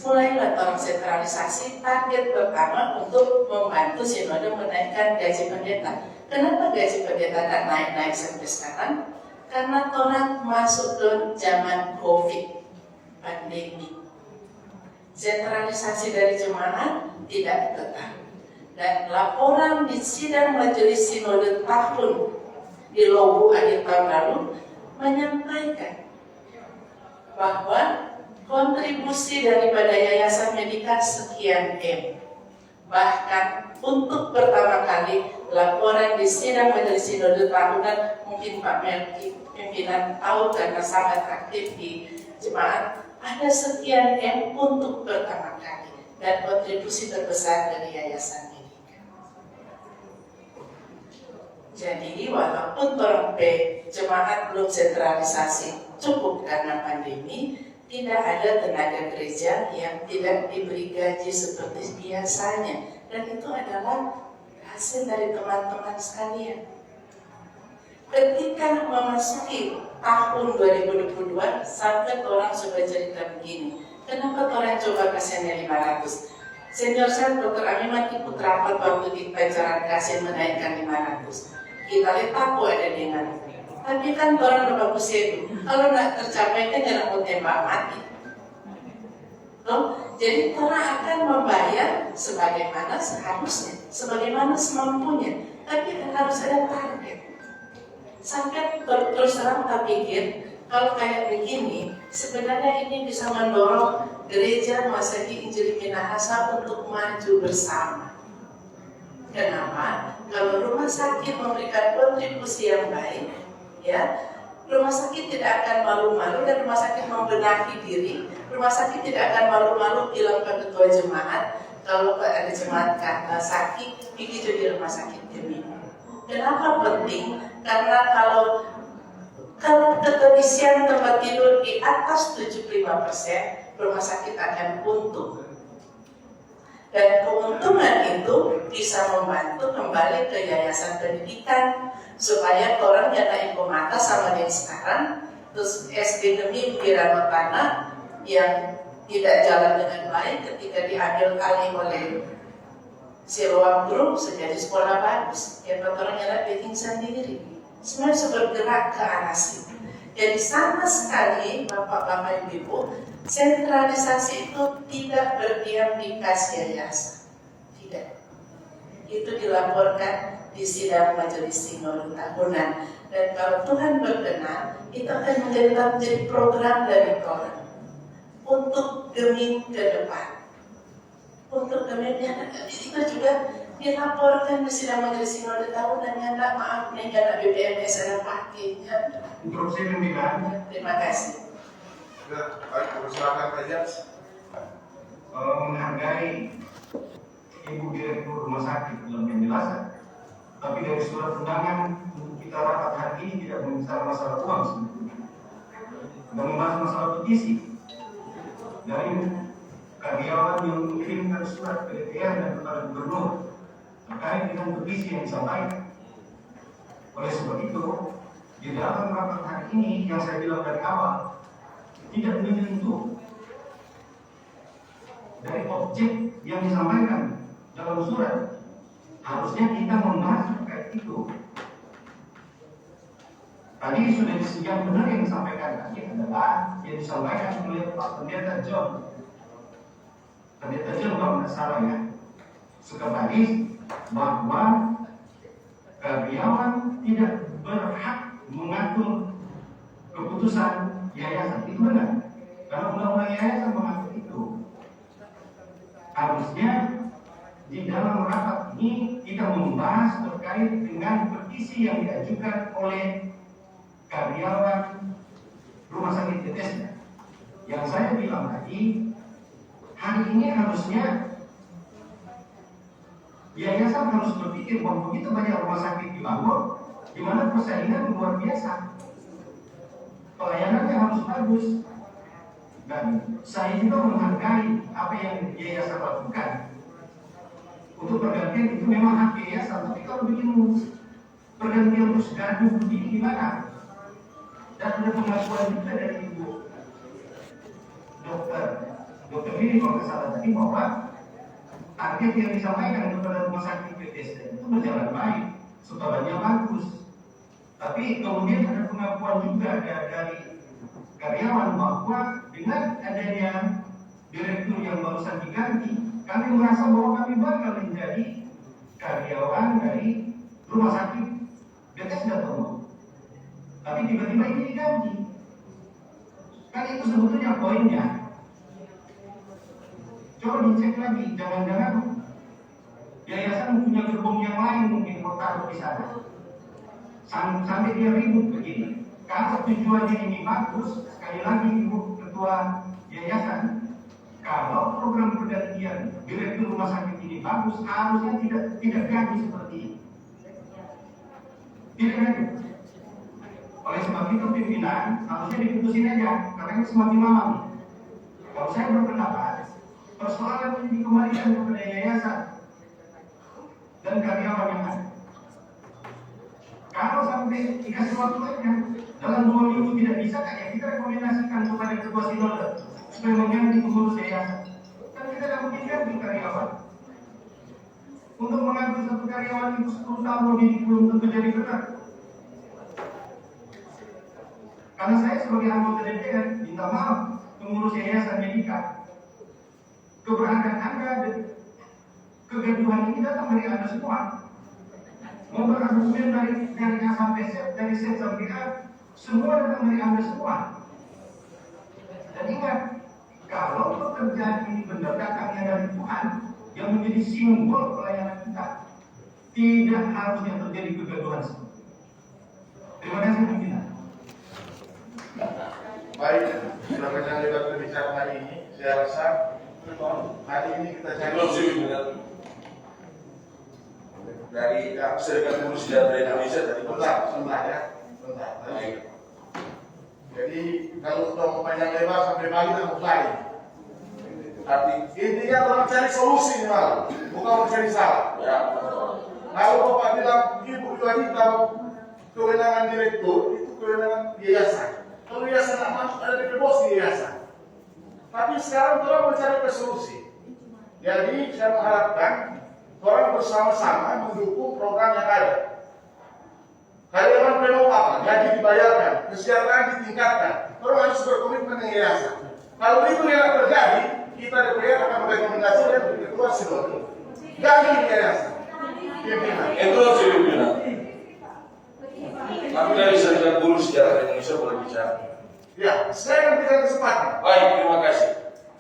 mulailah orang sentralisasi. Target pertama untuk membantu sinode menaikkan gaji pendeta. Kenapa gaji pendeta tidak naik-naik sampai sekarang? Karena orang masuk ke zaman COVID, pandemi. Sentralisasi dari jemaat tidak tetap. Dan laporan di sidang majelis sinode tahun di Lobu akhir tahun lalu menyampaikan bahwa kontribusi daripada Yayasan Medika sekian M. Bahkan untuk pertama kali laporan di sidang majelis sinode tahunan, mungkin Pak Melki pimpinan tahu karena sangat aktif di jemaat, ada sekian M untuk pertama kali dan kontribusi terbesar dari Yayasan Medika. Jadi walaupun jemaat belum sentralisasi cukup karena pandemi, tidak ada tenaga gereja yang tidak diberi gaji seperti biasanya, dan itu adalah hasil dari teman-teman sekalian. Ketika memasuki tahun 2022, sampai orang sudah cerita begini, kenapa orang coba kasihnya 500? Senior saya Dr. Amiman ikut rapat waktu di pancaran kasih menaikkan 500. Kita lihat aku ada dengan. Tapi kan orang udah bagus itu. Kalau nggak tercapai kan jangan mau tembak mati. Jadi orang akan membayar sebagaimana seharusnya, sebagaimana semampunya. Tapi harus ada target. Sampai terus terang tak pikir kalau kayak begini, sebenarnya ini bisa mendorong gereja Masehi Injil Minahasa untuk maju bersama. Kenapa? Kalau rumah sakit memberikan kontribusi yang baik, ya, rumah sakit tidak akan malu-malu dan rumah sakit membenahi diri. Rumah sakit tidak akan malu-malu bilang ke ketua jemaat kalau ada jemaat sakit, pergi di rumah sakit demi. Kenapa penting? Karena kalau keterisian tempat tidur di atas 75%, rumah sakit akan untung. Dan keuntungan itu bisa membantu kembali ke yayasan pendidikan supaya orang jangan ikut mata sama yang sekarang. Terus SD demi Wirama Tanah yang tidak jalan dengan baik ketika diambil alih oleh Siloam Group menjadi sekolah bagus. Yang orang nyala bikin sendiri. Semuanya bergerak ke arah situ. Jadi sama sekali Bapak-Bapak Ibu, sentralisasi itu tidak berdiam di kas yayasan. Tidak. Itu dilaporkan di sidang majelis sinode tahunan. Dan kalau Tuhan berkenan, itu akan menjadi program dari Tuhan untuk demi ke depan. Untuk demi itu juga dilaporkan di sidang majelis sinode tahunan. Nyanda maaf nih, nyanda BPMS ada pakainya. Interupsi pimpinan. Terima kasih. Ya, baik, silakan Pak Jas. Menghargai Ibu Direktur Rumah Sakit dalam penjelasan, tapi dari surat undangan untuk kita rapat hari ini tidak membicarakan masalah uang sebetulnya, dan membahas masalah petisi dari karyawan yang mengirimkan surat ke DPR dan kepada gubernur terkait dengan petisi yang disampaikan. Oleh sebab itu, di dalam rapat hari ini yang saya bilang dari awal tidak menyentuh dari objek yang disampaikan dalam surat. Harusnya kita membahas terkait itu. Tadi sudah yang benar yang disampaikan tadi adalah yang disampaikan oleh Pak Pendeta John. Pendeta John kalau tidak salah ya, sekretaris, bahwa karyawan tidak berhak mengatur keputusan yayasan. Itu benar. Karena undang-undang yayasan mengatur itu. Harusnya di dalam rapat ini kita membahas terkait dengan petisi yang diajukan oleh karyawan Rumah Sakit Bethesda. Yang saya bilang tadi, hari ini harusnya yayasan harus berpikir bahwa begitu banyak rumah sakit dibangun, di mana persaingan luar biasa, pelayanannya harus bagus. Dan saya juga menghargai apa yang yayasan lakukan untuk pergantian. Itu memang hak yayasan, tapi kalau begini pergantian terus gaduh begini gimana? Dan ada pengakuan juga dari Ibu Dokter Miri kalau salah tadi bahwa target yang disampaikan kepada Rumah Sakit Bethesda itu berjalan baik, sekolahnya bagus. Tapi kemudian ada pengakuan juga dari karyawan bahwa dengan adanya direktur yang barusan diganti, kami merasa bahwa kami bakal menjadi karyawan dari Rumah Sakit Bethesda Tomo. Tapi tiba-tiba ini diganti. Kan itu sebetulnya poinnya. Coba dicek lagi, jangan-jangan yayasan punya gerbong yang lain mungkin mau taruh di sana. Sampai dia ribut begini. Kalau tujuannya ini bagus, sekali lagi Ibu Ketua Yayasan, kalau program pergantian direktur rumah sakit ini bagus, harusnya tidak gaduh seperti ini. Tidak gaduh. Oleh sebab itu pimpinan harusnya diputusin aja, karena ini semakin lama nih. Kalau saya berpendapat, persoalan ini dikembalikan kepada yayasan dan karyawan yang ada. Kalau sampai dikasih waktu aja, dalam 2 minggu tidak bisa, ya kita rekomendasikan kepada ketua sinode supaya mengganti pengurus yayasan. Kan kita tidak mungkin ganti karyawan. Untuk mengambil satu karyawan itu 10 tahun belum tentu jadi benar. Karena saya sebagai anggota DPR minta maaf pengurus yayasan Medika. Keberadaan Anda dan kegaduhan ini datang dari Anda semua. Mau berargumen dari A sampai Z, dari Z sampai A, semua datang dari Anda semua. Dan ingat, kalau pekerjaan ini benar datangnya dari Tuhan yang menjadi simbol pelayanan kita, tidak harusnya terjadi kegaduhan seperti ini. Terima kasih pimpinan. Baik, sudah panjang lebar berbicara hari ini. Saya rasa hari ini kita cari dari Serikat Buruh Sejahtera Indonesia tadi. Bentar ya. Baik. Jadi kalau sudah mau panjang lebar sampai pagi kita mulai. Intinya orang cari solusi malah, bukan mencari salah. Ya. Kalau Bapak bilang Ibu Juanita kewenangan direktur itu kewenangan yayasan. Kalau yayasan tidak masuk ada di bos di yayasan. Tapi sekarang orang mencari solusi. Jadi saya mengharapkan orang bersama-sama mendukung program yang ada. Karyawan penuh apa? Gaji dibayarkan, kesejahteraan ditingkatkan. Orang harus berkomitmen dengan yayasan. Kalau itu yang terjadi, kita DPR akan merekomendasikan ketua Sidoni ganti yayasan. Pimpinan. Itu harus pimpinan. Kami dari Serikat Buruh Sejarah Indonesia boleh bicara. Ya, saya akan berikan kesempatan. Baik, terima kasih.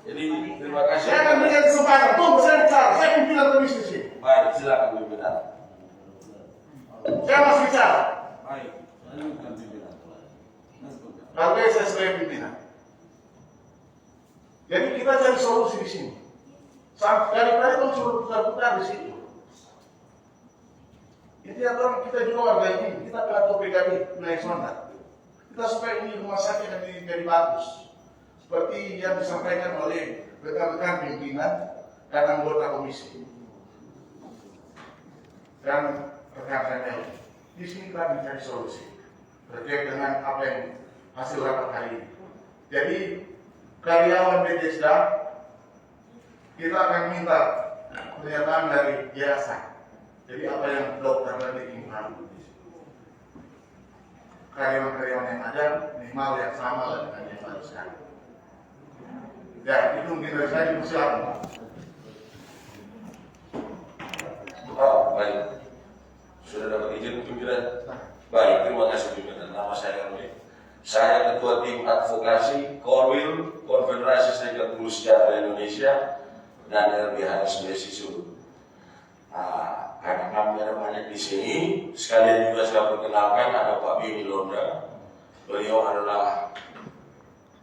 Jadi terima kasih. Saya akan berikan kesempatan. Tunggu, saya bicara. Saya pimpinan komisi di sini. Baik, silakan pimpinan. Saya masih bicara. Baik, lanjutkan pimpinan. Tapi saya sebagai pimpinan. Jadi kita cari solusi di sini. Sampai dari tadi kan suruh putar-putar di situ. Intinya orang kita juga warga ini, kita pelaku PKB wilayah Sonda. Kita supaya ini rumah sakit yang menjadi bagus. Seperti yang disampaikan oleh rekan-rekan pimpinan dan anggota komisi. Dan rekan saya di sini kita mencari solusi terkait dengan apa yang hasil rapat hari ini. Jadi karyawan Bethesda kita akan minta pernyataan dari yayasan. Jadi apa yang dokter nanti inginkan karyawan-karyawan yang ada minimal yang sama dengan yang baru sekarang. Ya, itu mungkin dari saya dipersilakan. Oh, baik. Sudah dapat izin pimpinan? Baik, terima kasih pimpinan. Nama saya Roy. Saya Ketua Tim Advokasi Korwil Konfederasi Serikat Buruh Sejarah Indonesia dan LBH Sulawesi Selatan. Karena kami ada banyak di sini, sekalian juga saya perkenalkan ada Pak Bini Londa. Beliau adalah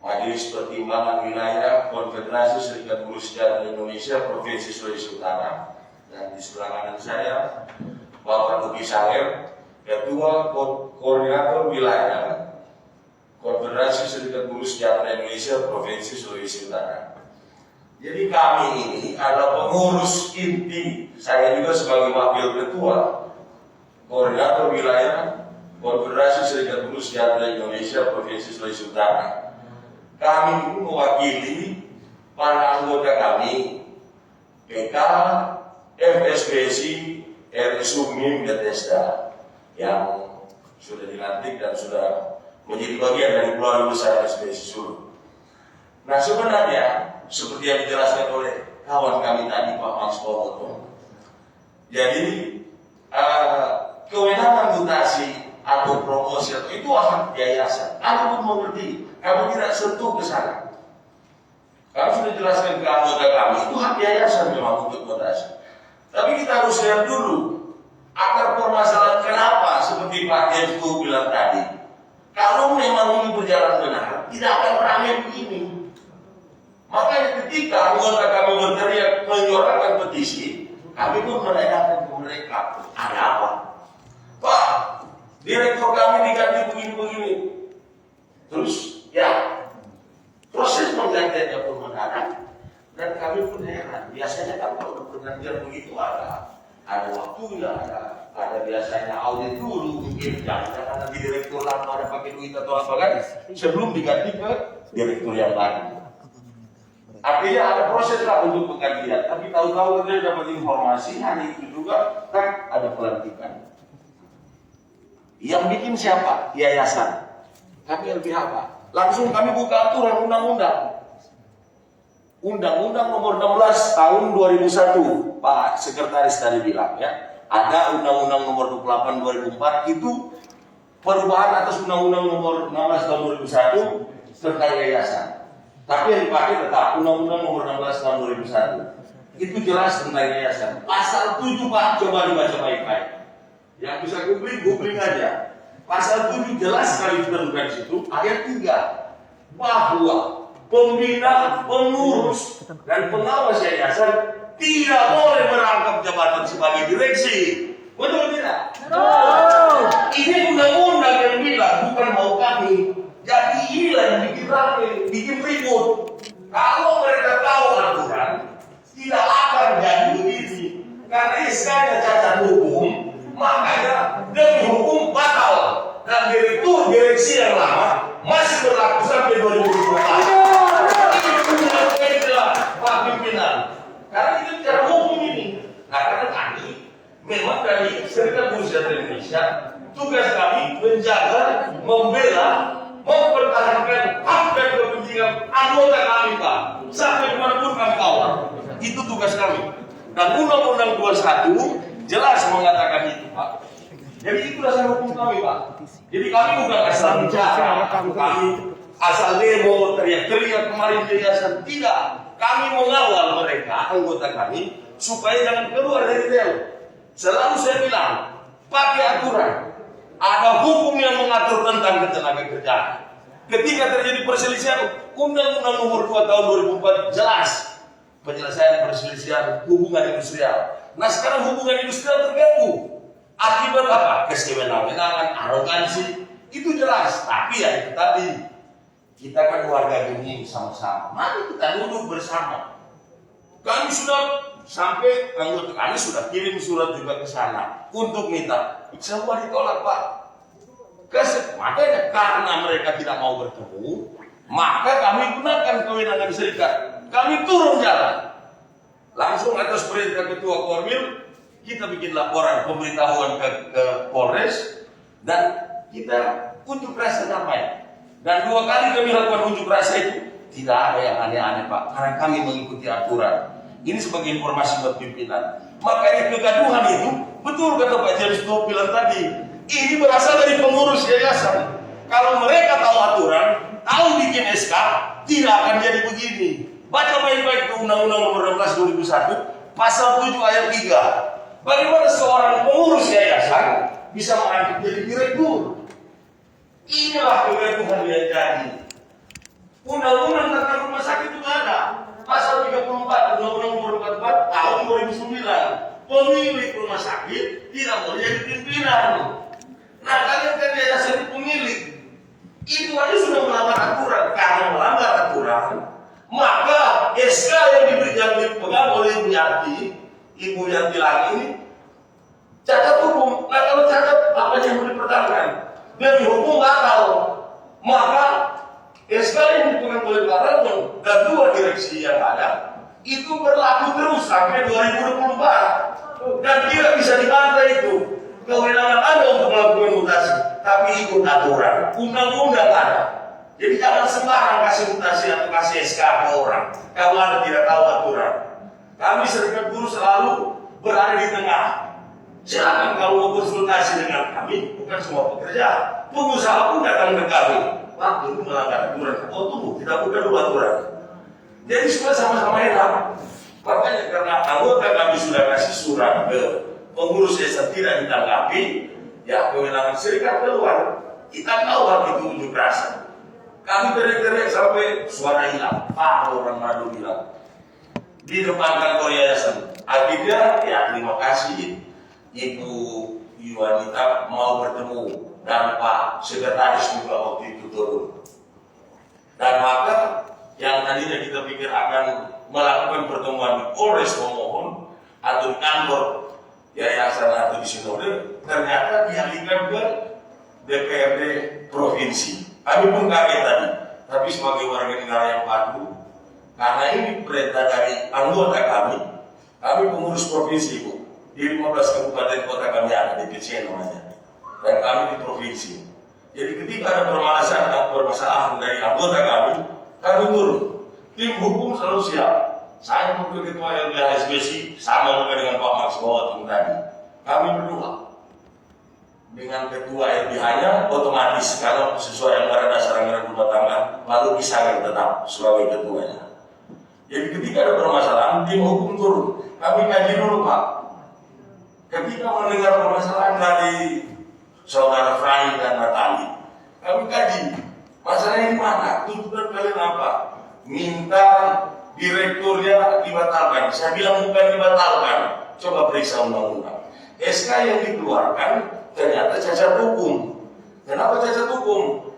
Majelis Pertimbangan Wilayah Konfederasi Serikat Buruh Sejarah Indonesia Provinsi Sulawesi Utara. Dan di sebelah kanan saya Bapak Nugi Sanger, Ketua Koordinator Wilayah Konfederasi Serikat Buruh Sejarah Indonesia Provinsi Sulawesi Utara. Jadi kami ini adalah pengurus inti. Saya juga sebagai wakil ketua Koordinator Wilayah Konfederasi Serikat Buruh Sejarah Indonesia Provinsi Sulawesi Utara. Kami itu mewakili para anggota kami PK, FSBSI, RSUMIM Bethesda yang sudah dilantik dan sudah menjadi bagian dari keluarga besar FSBSI Sulu. Nah sebenarnya seperti yang dijelaskan oleh kawan kami tadi Pak Max Pomoto. Jadi kewenangan mutasi atau promosi itu hak yayasan. Anda pun mengerti, kamu tidak sentuh ke sana. Kami sudah jelaskan ke anggota kami itu hak yayasan memang untuk mutasi. Tapi kita harus lihat dulu akar permasalahan kenapa seperti Pak Jemko bilang tadi. Kalau memang ini berjalan benar, tidak akan ramai begini. Makanya ketika anggota kami berteriak menyuarakan petisi, kami pun menanyakan ke mereka, ada apa? Pak, direktur kami diganti begini-begini. Terus, ya, proses penggantiannya pun mendadak. Dan kami pun heran, biasanya kan kalau pergantian begitu ada waktunya, ada biasanya audit dulu, mungkin jangan nanti direktur lama ada pakai duit atau apa kan, sebelum diganti ke direktur yang baru. Artinya ada proses lah untuk penggantian, tapi tahu-tahu dia dapat informasi hari itu juga kan ada pelantikan. Yang bikin siapa? Yayasan. Kami LBH Pak. Langsung kami buka aturan undang-undang. Undang-Undang Nomor 16 Tahun 2001, Pak Sekretaris tadi bilang ya. Ada Undang-Undang Nomor 28 2004 itu perubahan atas Undang-Undang Nomor 16 Tahun 2001 tentang yayasan. Tapi yang dipakai tetap Undang-Undang Nomor 16 Tahun 2001. Itu jelas tentang yayasan. Pasal 7 Pak, coba dibaca baik-baik. Yang bisa googling aja. Pasal 7 jelas sekali ditentukan di situ. Ayat 3 bahwa pembina, pengurus, dan pengawas yayasan tidak boleh merangkap jabatan sebagai direksi. Betul tidak? Betul. Ini undang-undang yang bilang, bukan mau kami. Jadi inilah yang bikin rame, bikin ribut. Kalau mereka tahu aturan, setiap anggota kami Pak, sampai dimanapun kami kawal. Itu tugas kami. Dan Undang-Undang 21 jelas mengatakan itu Pak. Jadi itu dasar hukum kami Pak. Jadi kami bukan asal bicara, kami asal demo, teriak-teriak kemarin yayasan. Tidak, kami mengawal mereka, anggota kami, supaya jangan keluar dari rel. Selalu saya bilang, pakai aturan. Ada hukum yang mengatur tentang ketenaga kerjaan. Ketika terjadi perselisihan, Undang-Undang Nomor 2 Tahun 2004 jelas penyelesaian perselisihan hubungan industrial. Nah sekarang hubungan industrial terganggu. Akibat apa? Kesewenang-wenangan, arogansi, itu jelas. Tapi ya itu tadi, kita kan warga dunia sama-sama. Mari kita duduk bersama. Kami sudah sampai, anggota kami sudah kirim surat juga ke sana untuk minta. Semua ditolak Pak. Makanya karena mereka tidak mau bertemu, maka kami gunakan kewenangan serikat. Kami turun jalan. Langsung atas perintah Ketua Korwil, kita bikin laporan pemberitahuan ke Polres dan kita unjuk rasa damai. Dan 2 kali kami lakukan unjuk rasa itu tidak ada yang aneh-aneh Pak, karena kami mengikuti aturan. Ini sebagai informasi buat pimpinan. Makanya kegaduhan itu betul kata Pak James bilang tadi. Ini berasal dari pengurus yayasan. Kalau mereka tahu aturan, tahu bikin SK, tidak akan jadi begini. Baca baik-baik Undang-Undang Nomor 16 2001 Pasal 7 ayat 3. Bagaimana seorang pengurus yayasan bisa mengangkat jadi direktur? Inilah kegaduhan yang jadi. Undang-undang tentang rumah sakit itu ada. Pasal 34 Undang-Undang Nomor 44 Tahun 2009. Pemilik rumah sakit tidak boleh jadi pimpinan. Nah kalian kan yayasan pemilik. Itu aja sudah melanggar aturan. Karena melanggar aturan, maka SK yang dipegang oleh Ibu Yanti lagi ini cacat hukum. Nah kalau cacat apa yang boleh dipertahankan? Demi hukum batal. Maka SK yang dipegang oleh Pak Radon dan 2 direksi yang ada itu berlaku terus sampai 2024 dan tidak bisa dibantah itu. Kewenangan Anda untuk melakukan mutasi, tapi ikut aturan. Undang-undang ada. Jadi jangan sembarang kasih mutasi atau kasih SK ke orang kalau Anda tidak tahu aturan. Kami serikat buruh selalu berada di tengah. Silakan kalau mau konsultasi dengan kami, bukan semua pekerja. Pengusaha pun datang ke kami. Waktu itu melanggar aturan. Oh tunggu, kita buka dulu aturan. Jadi semua sama-sama enak. Makanya karena anggota kami sudah kasih surat ke pengurus yayasan tidak ditanggapi, ya kewenangan serikat keluar. Kita tahu hal itu unjuk rasa. Kami teriak-teriak sampai suara hilang. Orang Madu bilang di depan kantor yayasan. Akhirnya ya terima kasih Ibu Yuanita mau bertemu dan Pak Sekretaris juga waktu itu turun. Dan maka yang tadinya kita pikir akan melakukan pertemuan di Polres memohon atau di kantor yayasan atau di sinode, ternyata dialihkan ke DPRD provinsi. Kami pun kaget tadi, tapi sebagai warga negara yang patuh, karena ini perintah dari anggota kami pengurus provinsi Bu, di 15 kabupaten kota kami ada, DPC namanya, dan kami di provinsi. Jadi ketika ada permasalahan dari anggota kami turun. Tim hukum selalu siap. Saya wakil ketua LBHSBC sama juga dengan Pak Max Bawat tadi. Kami berdua dengan ketua LBH-nya otomatis kalau sesuai anggaran dasar anggaran rumah tangga lalu bisa tetap sebagai ketuanya. Jadi ketika ada permasalahan tim hukum turun. Kami kaji dulu Pak. Ketika mendengar permasalahan dari saudara Frai dan Natali, kami kaji masalahnya di mana, tuntutan kalian apa? Minta direkturnya dibatalkan. Saya bilang bukan dibatalkan. Coba periksa undang-undang. SK yang dikeluarkan ternyata cacat hukum. Kenapa cacat hukum?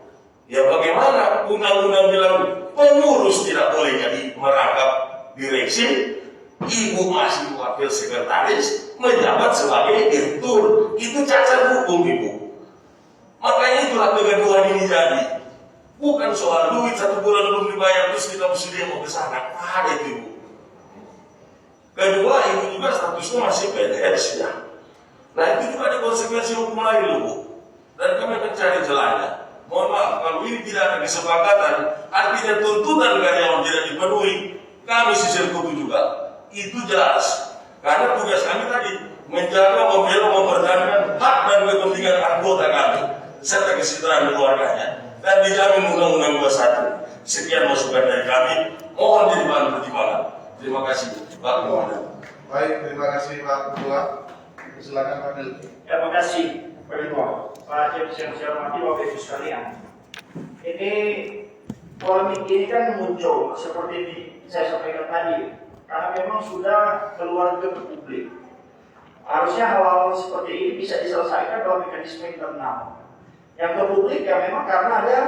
Ya bagaimana undang-undang bilang pengurus tidak boleh jadi merangkap direksi, ibu masih wakil sekretaris menjabat sebagai direktur. Itu cacat hukum Ibu. Makanya itulah kegaduhan ini jadi. Bukan soal duit 1 bulan belum dibayar terus kita mesti demo ke sana. Ada itu Ibu. Kedua, Ibu juga statusnya masih PNS ya. Nah itu juga ada konsekuensi hukum lain loh Bu. Dan kami akan cari celahnya. Mohon maaf, kalau ini tidak ada kesepakatan, artinya tuntutan karyawan tidak dipenuhi, kami sisir kutu juga. Itu jelas. Karena tugas kami tadi menjaga, membela, mempertahankan hak dan kepentingan anggota kami serta kesejahteraan keluarganya dan dijamin Undang-Undang 21. Sekian masukan dari kami. Mohon jadi bahan pertimbangan. Terima kasih, Pak Komandan. Baik, terima kasih Pak Ketua. Silakan Pak Del. Terima kasih, Pak Ketua. Pak Jepsen, saya hormati Bapak Ibu sekalian. Ini polemik ini kan muncul seperti ini saya sampaikan tadi, karena memang sudah keluar ke publik. Harusnya hal-hal seperti ini bisa diselesaikan dalam mekanisme internal. Yang ke publik ya memang karena ada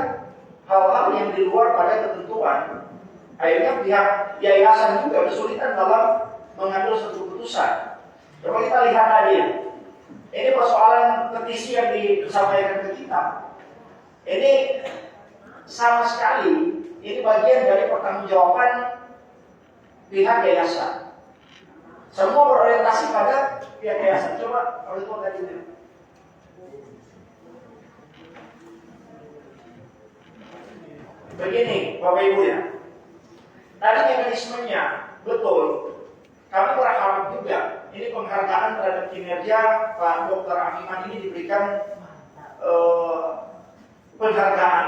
hal-hal yang di luar pada ketentuan. Akhirnya pihak yayasan juga kesulitan dalam mengambil satu keputusan. Coba kita lihat tadi ya. Ini persoalan petisi yang disampaikan ke kita. Ini sama sekali ini bagian dari pertanggungjawaban pihak yayasan. Semua berorientasi pada pihak yayasan. Coba kalau itu tadi. Begini, Bapak Ibu ya. Tadi mekanismenya betul. Kami berharap juga ini penghargaan terhadap kinerja Pak Dr. Amiman ini diberikan penghargaan.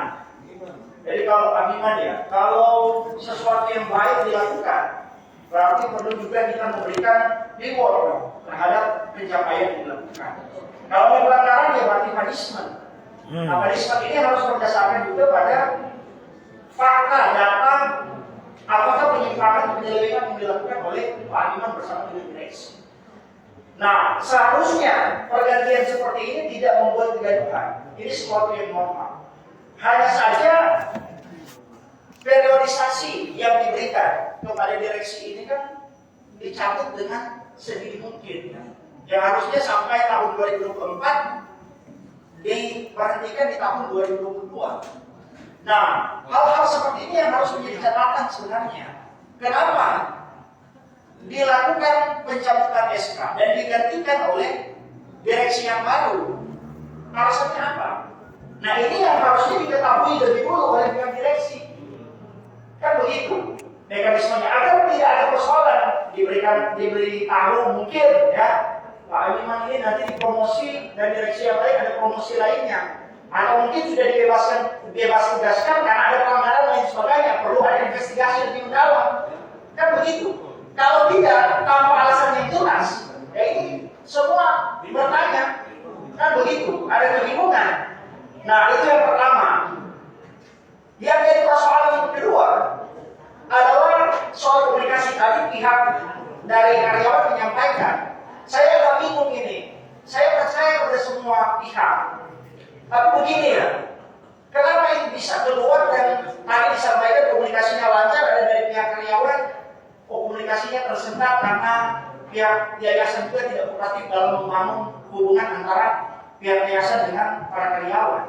Jadi kalau Amiman ya, kalau sesuatu yang baik dilakukan, berarti perlu juga kita memberikan reward terhadap pencapaian yang dilakukan. Kalau ada pelanggaran ya berarti punishment. Nah, punishment ini harus berdasarkan juga pada fakta, data, apakah penyimpangan penyelewengan yang dilakukan oleh Pak Amiman bersama dengan direksi. Nah, seharusnya pergantian seperti ini tidak membuat kegaduhan. Ini sesuatu yang normal. Hanya saja periodisasi yang diberikan kepada direksi ini kan dicabut dengan sedini mungkin. Yang harusnya sampai tahun 2024 diberhentikan di tahun 2022. Nah, hal-hal seperti ini yang harus menjadi catatan sebenarnya. Kenapa dilakukan pencabutan SK dan digantikan oleh direksi yang baru? Alasannya apa? Nah, ini yang harusnya diketahui lebih dulu oleh pihak direksi. Kan begitu mekanismenya. Agar tidak ada persoalan diberi tahu mungkin ya Pak Amiman ini nanti dipromosi dan direksi yang lain ada promosi lainnya. Atau mungkin sudah bebas tugaskan karena ada pelanggaran lain sebagainya, perlu ada investigasi lebih mendalam. Kan begitu. Kalau tidak, tanpa alasan yang jelas, ya ini semua bertanya. Kan begitu, ada kebingungan. Nah, itu yang pertama. Yang jadi persoalan yang kedua adalah soal komunikasi tadi pihak dari karyawan menyampaikan. Saya agak bingung ini. Saya percaya pada semua pihak. Tapi begini ya, kenapa ini bisa keluar dan tadi disampaikan komunikasinya lancar, ada dari pihak karyawan, komunikasinya tersendat karena pihak yayasan juga tidak kooperatif dalam membangun hubungan antara pihak yayasan dengan para karyawan.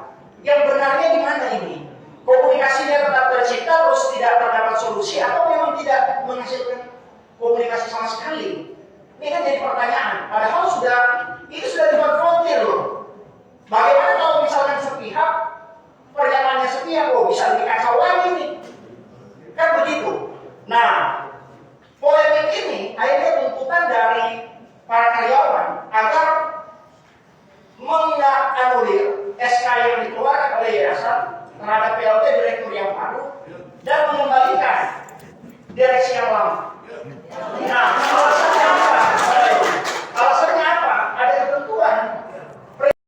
Yang benarnya di mana ini? Komunikasinya tetap tercipta terus tidak terdapat solusi atau memang tidak menghasilkan komunikasi sama sekali? Ini kan jadi pertanyaan. Padahal itu sudah dikonfrontir loh. Bagaimana kalau misalkan sepihak, pernyataannya sepihak, bisa lebih kacau lagi nih. Kan begitu. Nah, polemik ini akhirnya tuntutan dari para karyawan agar menganulir SK yang dikeluarkan oleh yayasan terhadap PLT direktur yang baru dan mengembalikan direksi yang lama.